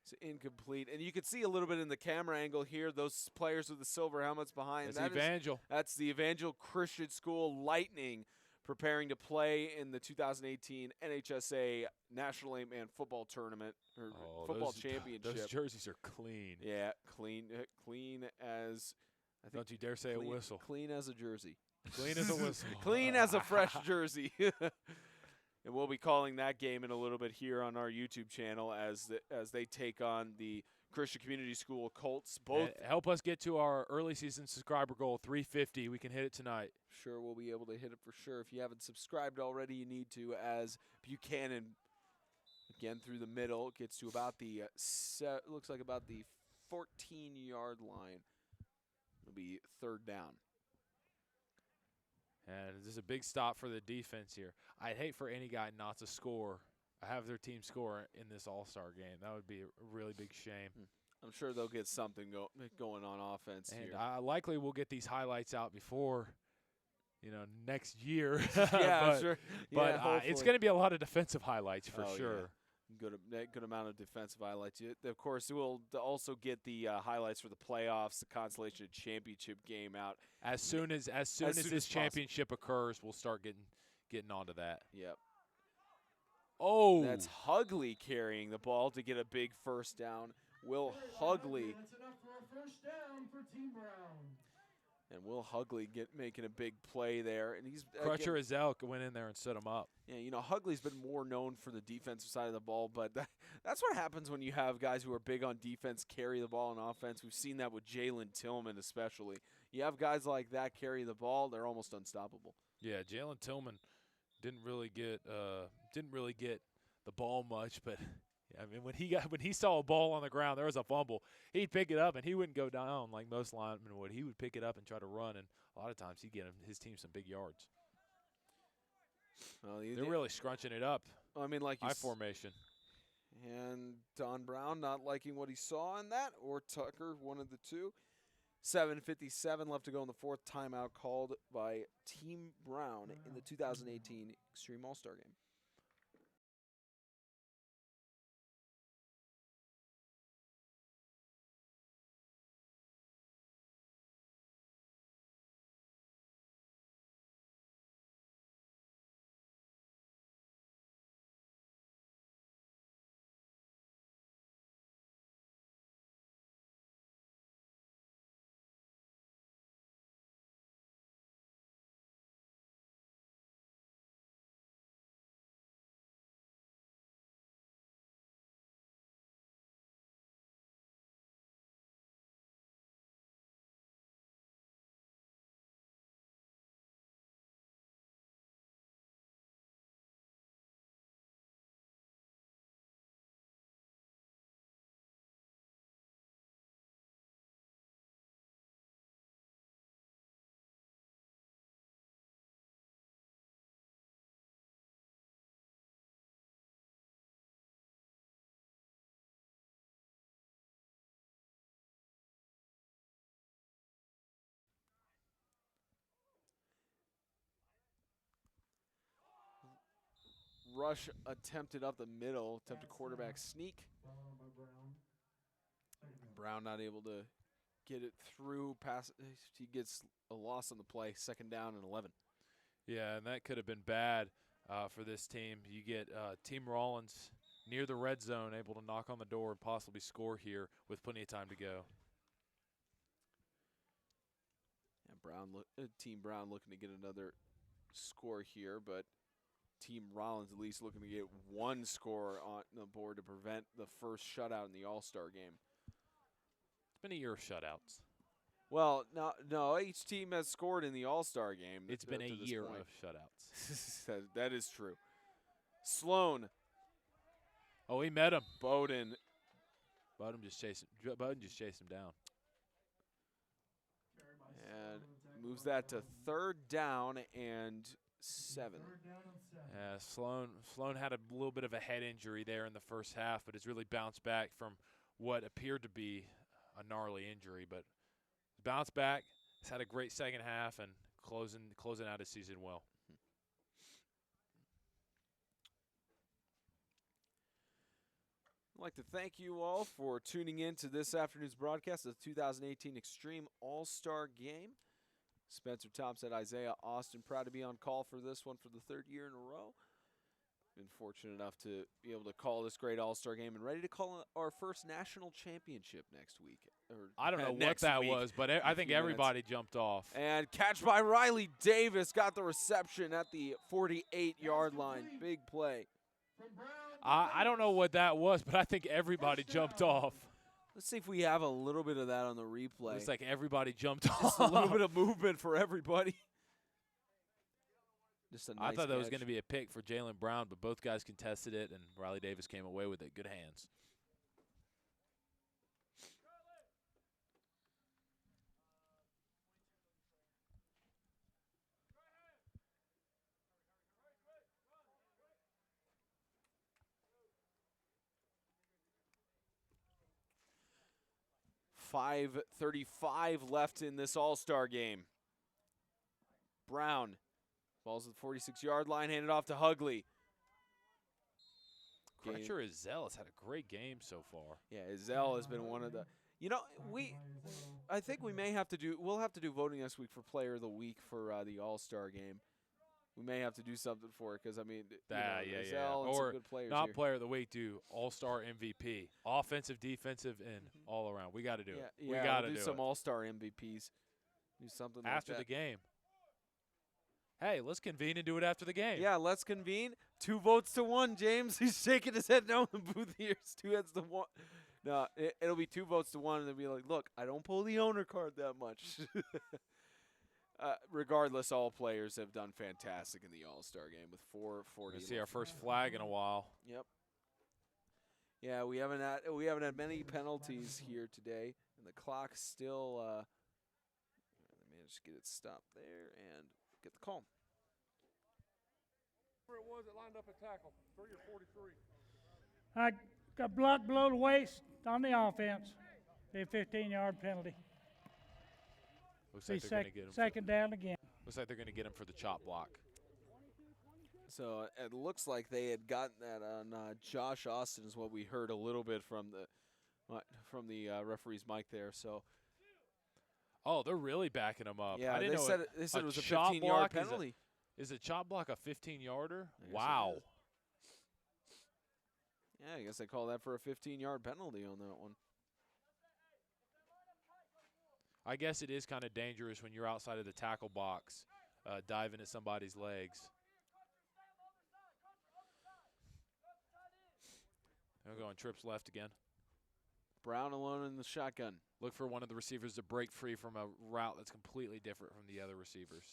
It's incomplete. And you can see a little bit in the camera angle here, those players with the silver helmets behind. That's Evangel. That's the Evangel Christian School Lightning, preparing to play in the 2018 NHSA National 8-Man Football Tournament, or Football Championship. Those jerseys are clean. Yeah, clean as, I think. Don't you dare say a whistle. Clean as a jersey. Clean as a whistle. Clean as a fresh jersey. And we'll be calling that game in a little bit here on our YouTube channel as they take on the Christian Community School Colts. Both help us get to our early season subscriber goal, 350. We can hit it tonight. Sure, we'll be able to hit it for sure. If you haven't subscribed already, you need to, as Buchanan, again through the middle, gets to about the, looks like about the 14-yard line. It'll be 3rd down. And this is a big stop for the defense here. I'd hate for any guy not to score, have their team score in this All-Star game. That would be a really big shame. I'm sure they'll get something going on offense and here. Likely we'll get these highlights out before, next year. Yeah, sure. But it's going to be a lot of defensive highlights for sure. Yeah. Good amount of defensive highlights. Of course, we'll also get the highlights for the playoffs, the Consolation Championship game out as soon as this championship occurs. We'll start getting onto that. Yep. Oh, that's Hugley carrying the ball to get a big 1st down. Will Hugley. That's enough for a 1st down for Team Brown. And Will Hugley making a big play there, and he's Crutcher Azell went in there and set him up. Yeah, Hugley's been more known for the defensive side of the ball, but that's what happens when you have guys who are big on defense carry the ball on offense. We've seen that with Jalen Tillman especially. You have guys like that carry the ball; they're almost unstoppable. Yeah, Jalen Tillman didn't really get the ball much, but. I mean, when he saw a ball on the ground, there was a fumble. He'd pick it up and he wouldn't go down like most linemen would. He would pick it up and try to run, and a lot of times he'd get his team some big yards. Well, They're really scrunching it up. I mean, like I formation. And Don Brown not liking what he saw in that, or Tucker, one of the two. 7:57 left to go in the fourth timeout called by Team Brown in the 2018 Extreme All-Star Game. Rush attempted up the middle, attempted quarterback sneak. Brown not able to get it through. Pass. He gets a loss on the play. 2nd down and 11. Yeah, and that could have been bad for this team. You get Team Rollins near the red zone, able to knock on the door and possibly score here with plenty of time to go. And Team Brown looking to get another score here, but Team Rollins at least looking to get one score on the board to prevent the first shutout in the All-Star game. It's been a year of shutouts. Well, no, each team has scored in the All-Star game. It's been a year of shutouts. That is true. Sloan. Oh, he met him. Bowden just chased him down. And moves that to 3rd down and 7. Yeah, Sloan had a little bit of a head injury there in the first half, but has really bounced back from what appeared to be a gnarly injury. But bounced back, has had a great second half, and closing out his season well. I'd like to thank you all for tuning in to this afternoon's broadcast of the 2018 Extreme All-Star Game. Spencer Thompson, Isaiah Austin, proud to be on call for this one for the 3rd year in a row. Been fortunate enough to be able to call this great All-Star Game and ready to call our first national championship next week. I don't know what that was, but I think everybody jumped off. And catch by Riley Davis, got the reception at the 48-yard line. Big play. I don't know what that was, but I think everybody jumped off. Let's see if we have a little bit of that on the replay. Looks like everybody jumped off. Just a little bit of movement for everybody. Just a nice I thought that catch. was going to be a pick for Jalen Brown, but both guys contested it, and Riley Davis came away with it. Good hands. .5:35 left in this All-Star game. Brown, ball's at the 46-yard line, handed off to Hugley. Crutcher Ezell has had a great game so far. Yeah, Ezell has been one of the. You know, I think we'll have to do voting next week for Player of the Week for the All-Star game. We may have to do something for it because, I mean, Ezell and some good players not here. Player of the Week, do All-Star MVP. Offensive, defensive, and all around. We got to do it. Yeah, we got to do some All-Star MVPs. Do something after like that. the game. Hey, let's convene and do it after the game. Yeah, let's convene. 2 votes to 1, James. He's shaking his head no in the booth here. It's 2 heads to 1. No, it'll be 2 votes to 1, and they'll be like, look, I don't pull the owner card that much. Regardless, all players have done fantastic in the All-Star game with 440. We see our first flag in a while. Yep. Yeah, we haven't had many penalties here today, and the clock still. Let me just get it stopped there and get the call. I got blocked below the waist on the offense. Be a 15-yard penalty. Looks like they're going to get him. Second down again. Looks like they're going to get him for the chop block. So it looks like they had gotten that on Josh Austin, is what we heard a little bit from the referee's mic there. So. Oh, they're really backing him up. Yeah, I didn't know they said it was a chop 15-yard penalty. Is a chop block a 15-yarder? Wow. Yeah, I guess they call that for a 15-yard penalty on that one. I guess it is kind of dangerous when you're outside of the tackle box, diving at somebody's legs. They're going trips left again. Brown alone in the shotgun. Look for one of the receivers to break free from a route that's completely different from the other receivers.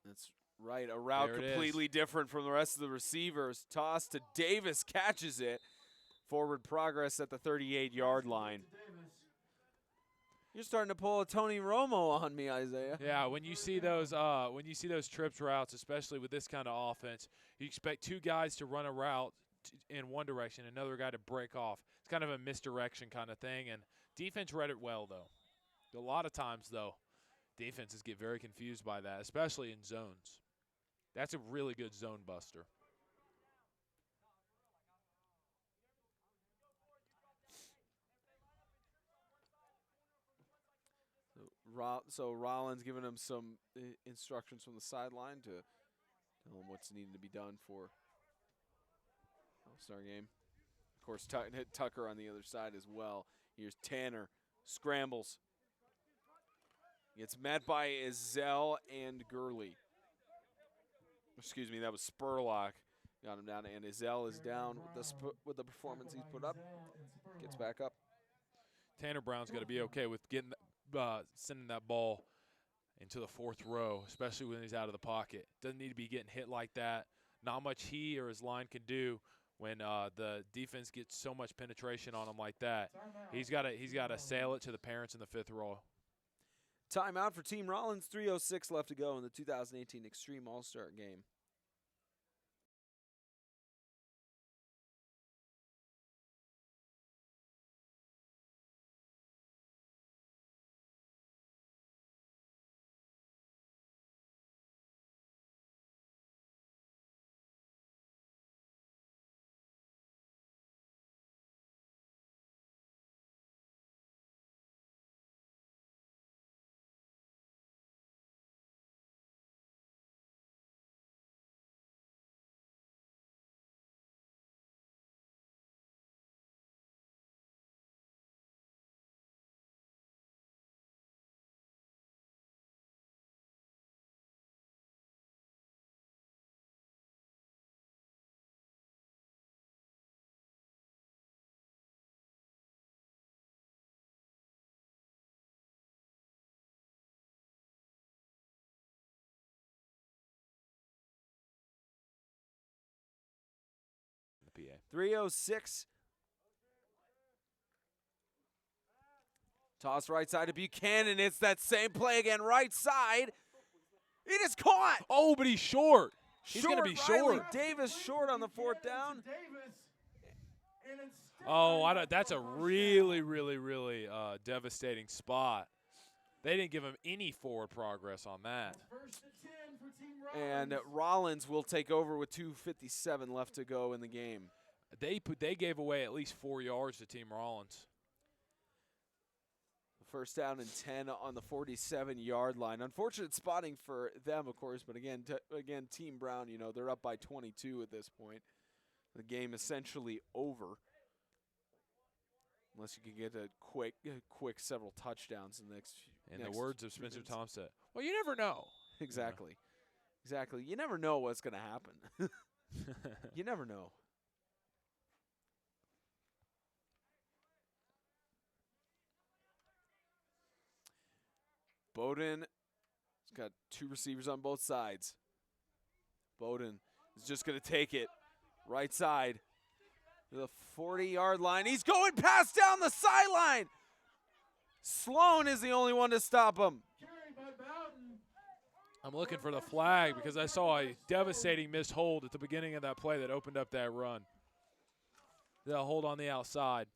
That's right, a route completely different from the rest of the receivers. Toss to Davis, catches it. Forward progress at the 38-yard line. You're starting to pull a Tony Romo on me, Isaiah. Yeah, when you see those trips routes, especially with this kind of offense, you expect two guys to run a route in one direction, another guy to break off. It's kind of a misdirection kind of thing, and defense read it well, though. A lot of times, though, defenses get very confused by that, especially in zones. That's a really good zone buster. So Rollins giving him some instructions from the sideline to tell him what's needed to be done for All-Star game. Of course, Tucker on the other side as well. Here's Tanner, scrambles. Gets met by Ezell and Gurley. Excuse me, that was Spurlock. Got him down, and Ezell is down with the performance he's put up. Gets back up. Tanner Brown's got to be okay with getting sending that ball into the fourth row, especially when he's out of the pocket. Doesn't need to be getting hit like that. Not much he or his line can do when the defense gets so much penetration on him like that. He's got to sail it to the parents in the fifth row. Timeout for Team Rollins. 3:06 left to go in the 2018 Extreme All-Star Game. PA. 3:06. Toss right side to Buchanan. It's that same play again, right side. It is caught. Oh, but he's short. He's going to be short. Davis short on the fourth down. Oh, that's a really, really, really devastating spot. They didn't give him any forward progress on that. And Rollins will take over with 2:57 left to go in the game. They gave away at least 4 yards to Team Rollins. First down and 10 on the 47-yard line. Unfortunate spotting for them, of course, but again, Team Brown, they're up by 22 at this point. The game essentially over. Unless you can get a quick several touchdowns in the next few. In the words of Spencer Thompson, well, you never know. Exactly. Exactly. You never know what's going to happen. You never know. Bowden has got two receivers on both sides. Bowden is just going to take it right side to the 40-yard line. He's going past down the sideline. Sloan is the only one to stop him. I'm looking for the flag because I saw a devastating missed hold at the beginning of that play that opened up that run. The hold on the outside.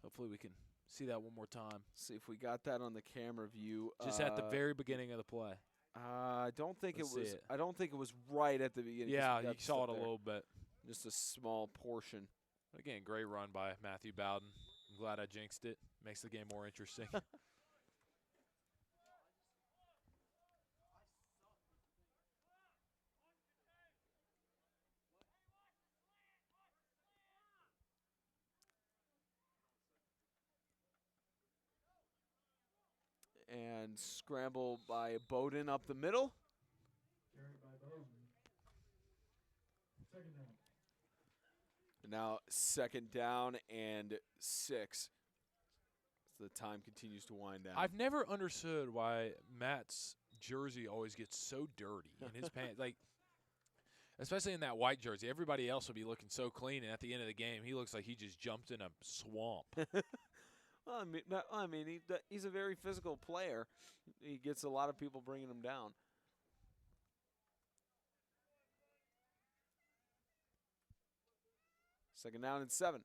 Hopefully we can see that one more time. See if we got that on the camera view. Just at the very beginning of the play. I don't think Let's it was. see it. I don't think it was right at the beginning. Yeah, you saw it a little bit. Just a small portion. Again, great run by Matthew Bowden. I'm glad I jinxed it. Makes the game more interesting. And scramble by Bowden up the middle. Carried by Bowden. Second down. And now 2nd down and 6. As the time continues to wind down. I've never understood why Matt's jersey always gets so dirty in his pants. Like, especially in that white jersey. Everybody else will be looking so clean, and at the end of the game, he looks like he just jumped in a swamp. Well, I mean, he's a very physical player. He gets a lot of people bringing him down. Second down and 7.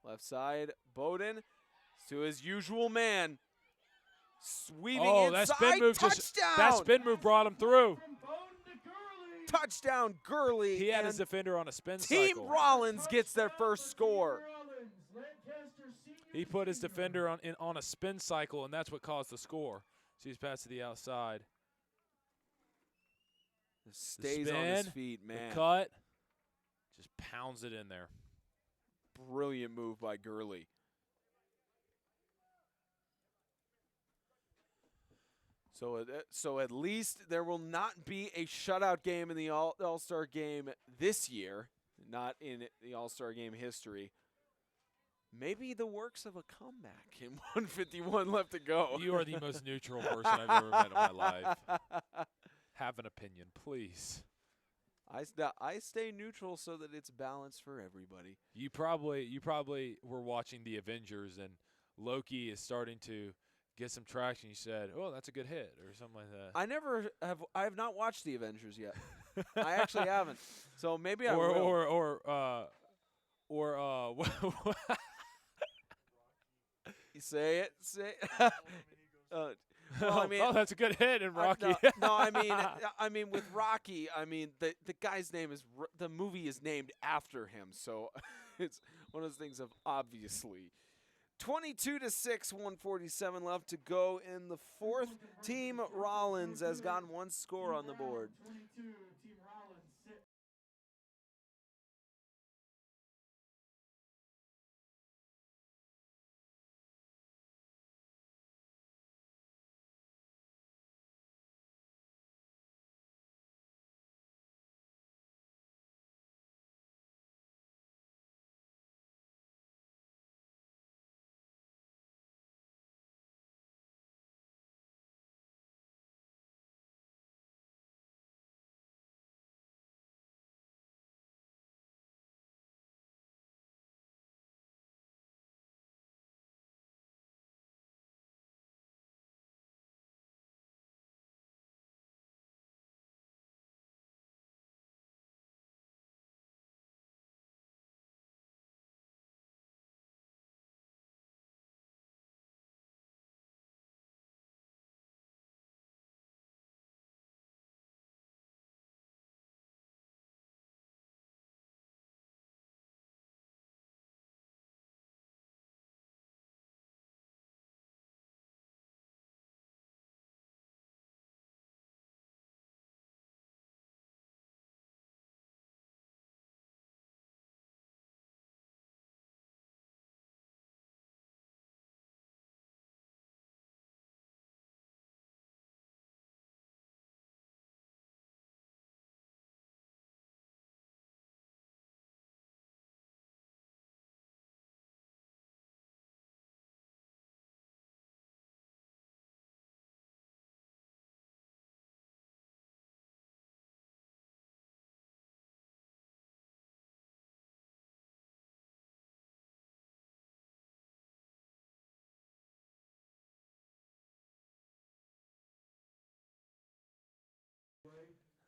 Left side, Bowden to his usual man. Sweeping inside, that spin move touchdown! That spin move brought him through. Touchdown, Gurley. He had his defender on a spin Team cycle. Rollins gets their first score. He put his defender on a spin cycle, and that's what caused the score. So he's passed to the outside. Stays the spin, on his feet, man. The cut, just pounds it in there. Brilliant move by Gurley. So at least there will not be a shutout game in the All-Star game this year, not in the All-Star game history. Maybe the works of a comeback in 151 left to go. You are the most neutral person I've ever met in my life. Have an opinion, please. I stay neutral so that it's balanced for everybody. You probably were watching the Avengers and Loki is starting to get some traction. You said, "Oh, that's a good hit," or something like that. I have not watched the Avengers yet. I actually haven't. So maybe I will. You say it. Well, I mean, that's a good hit in Rocky. I mean, with Rocky, the guy's name is the movie is named after him, so it's one of those things of obviously. 22-6, 147 left to go in the 4th. Team Rollins has gotten one score on the board. 22, Team Rollins.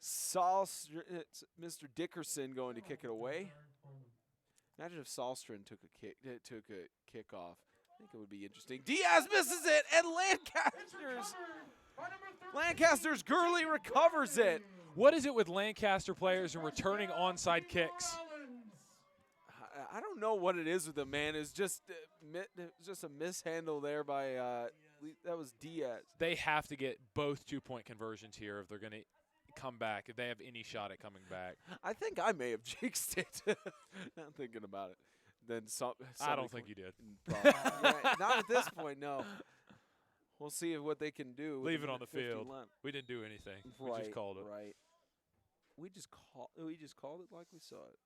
It's Mr. Dickerson going to kick it away. Imagine if Salstrom took a kickoff. I think it would be interesting. Diaz misses it, and Lancaster's Gurley recovers it. What is it with Lancaster players and returning onside kicks? I don't know what it is with the man. It's just a mishandle there by that was Diaz. They have to get both 2-point conversions here if they're going to come back, if they have any shot at coming back. I think I may have jinxed it. Now I'm thinking about it. Then I don't think you did. Yeah, not at this point, no. We'll see what they can do. Leave it on the field. We didn't do anything. We just called it. Right. We just called it like we saw it.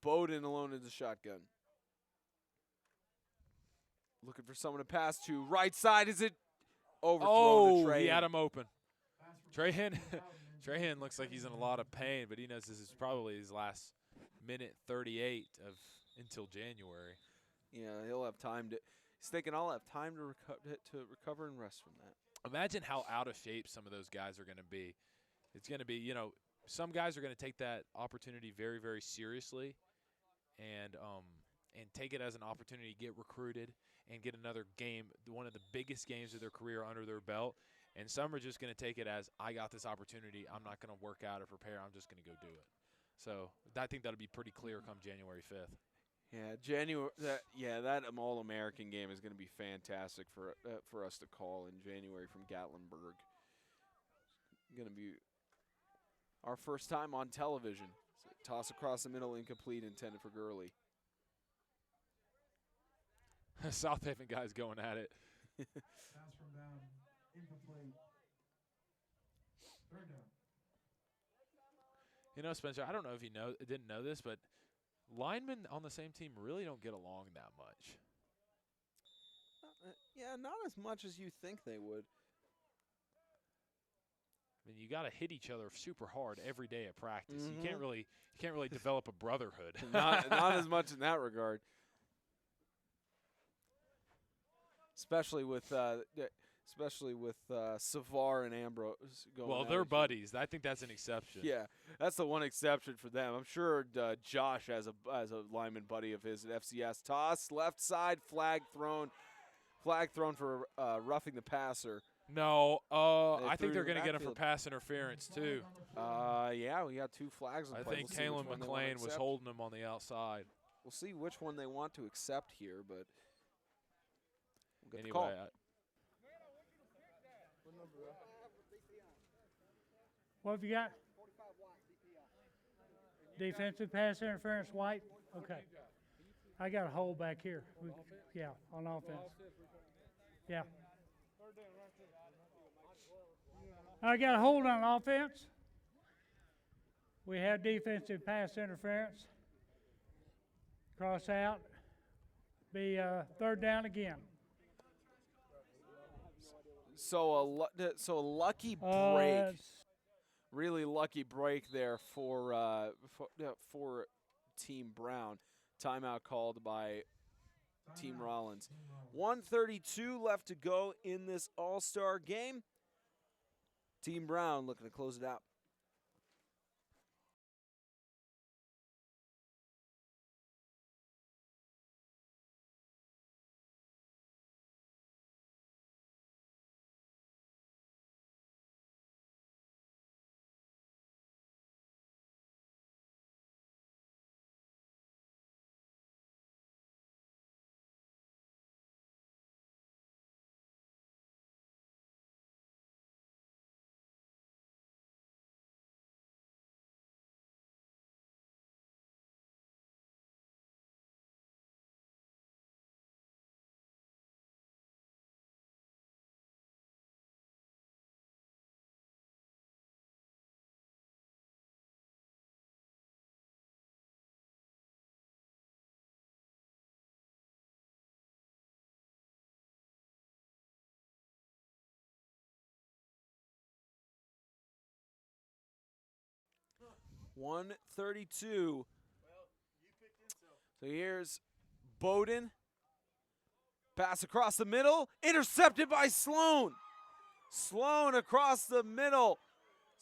Bowden alone in the shotgun. Looking for someone to pass to. Right side. Is it overthrown to Trahan? He had him open. Trahan looks like he's in a lot of pain, but he knows this is probably his last minute 38 until January. Yeah, he'll have time to. He's thinking I'll have time to recover and rest from that. Imagine how out of shape some of those guys are going to be. It's going to be, some guys are going to take that opportunity very, very seriously, and take it as an opportunity to get recruited and get another game, one of the biggest games of their career under their belt. And some are just going to take it as, I got this opportunity. I'm not going to work out or prepare. I'm just going to go do it. So I think that'll be pretty clear come January 5th. Yeah, that All-American game is going to be fantastic for us to call in January from Gatlinburg. Going to be our first time on television. So toss across the middle, incomplete, intended for Gurley. South Haven guys going at it. Pass from down, incomplete. Third down. Spencer, I don't know if you didn't know this, but linemen on the same team really don't get along that much. Yeah, not as much as you think they would. I mean, you got to hit each other super hard every day at practice. Mm-hmm. You can't really develop a brotherhood. not as much in that regard. Especially with Savar and Ambrose going. Well, they're buddies. I think that's an exception. Yeah, that's the one exception for them. I'm sure Josh has a lineman buddy of his at FCS. Toss left side, flag thrown for roughing the passer. No, I think they're going to get him for pass interference too. Yeah, we got 2 flags. I think Kalen McLean was holding him on the outside. We'll see which one they want to accept here, but. We'll get anyway, the call. What have you got? Defensive pass interference, White? Okay. I got a hole back here. Yeah, on offense. Yeah. I got a hold on offense. We have defensive pass interference. Cross out. Be third down again. So a lucky break, really lucky break there for Team Brown. Timeout called by Team Rollins. 1:32 left to go in this All-Star game. Team Brown looking to close it out. .132. So here's Bowden. Pass across the middle. Intercepted by Sloan. Sloan across the middle,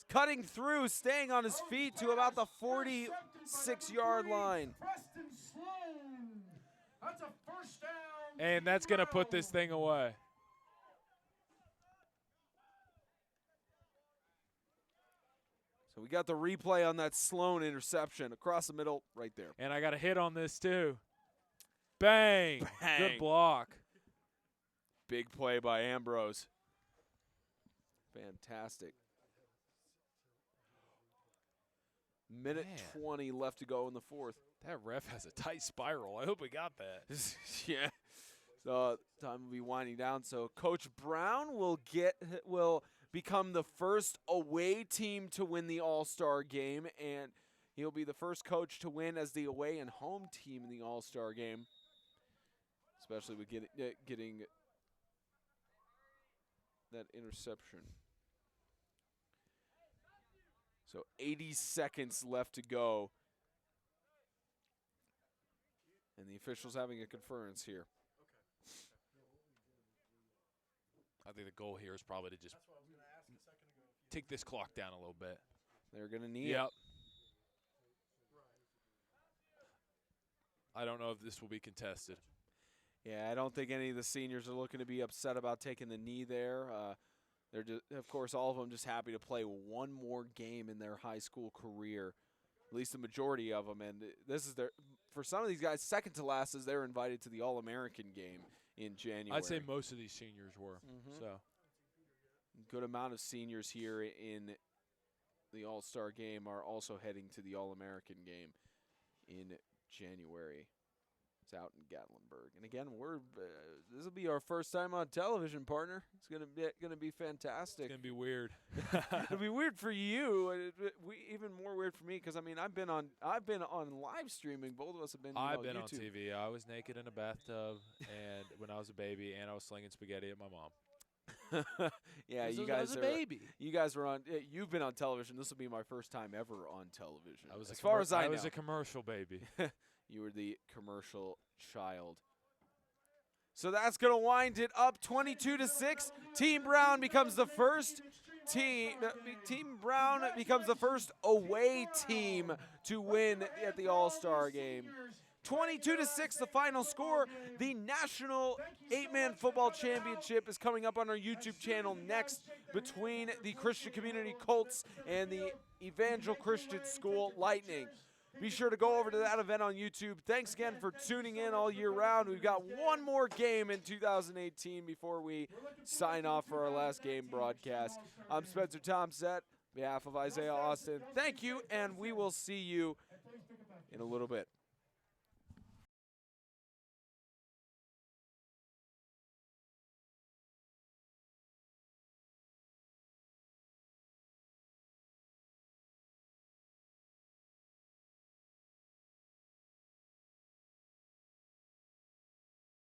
cutting through, staying on his feet to about the 46-yard line. Preston Sloan. That's a first down. And that's going to put this thing away. So we got the replay on that Sloan interception across the middle right there. And I got a hit on this too. Bang. Bang. Good block. Big play by Ambrose. Fantastic. Minute 20 left to go in the fourth. That ref has a tight spiral. I hope we got that. Yeah. So time will be winding down. So Coach Brown will become the first away team to win the All-Star game, and he'll be the first coach to win as the away and home team in the All-Star game, especially with getting that interception. So 80 seconds left to go. And the officials having a conference here. I think the goal here is probably to just take this clock down a little bit. They're going to need it. I don't know if this will be contested. Yeah, I don't think any of the seniors are looking to be upset about taking the knee there. They're just, of course, all of them just happy to play one more game in their high school career, at least the majority of them. And this is for some of these guys, second to last is they're invited to the All-American game in January. I'd say most of these seniors were. So, good amount of seniors here in the All-Star game are also heading to the All-American game in January. It's out in Gatlinburg, and again, this will be our first time on television, partner. It's gonna be fantastic. It's gonna be weird. It'll be weird for you. Even more weird for me because I mean I've been on live streaming. Both of us have been. I've been YouTube. on TV. I was naked in a bathtub, and when I was a baby, and I was slinging spaghetti at my mom. Yeah, you guys are a baby. You guys were on. You've been on television. This will be my first time ever on television. I was as far as I know. I was a commercial baby. You were the commercial child. So that's going to wind it up 22-6. Team Brown becomes the first Team Brown becomes the first away team to win at the All-Star game. 22-6 the final score. The National 8-Man Football Championship is coming up on our YouTube channel next between the Christian Community Colts and the Evangel Christian School Lightning. Be sure to go over to that event on YouTube. Thanks again for tuning in all year round. We've got one more game in 2018 before we sign off for our last game broadcast. I'm Spencer Thompson, on behalf of Isaiah Austin. Thank you, and we will see you in a little bit.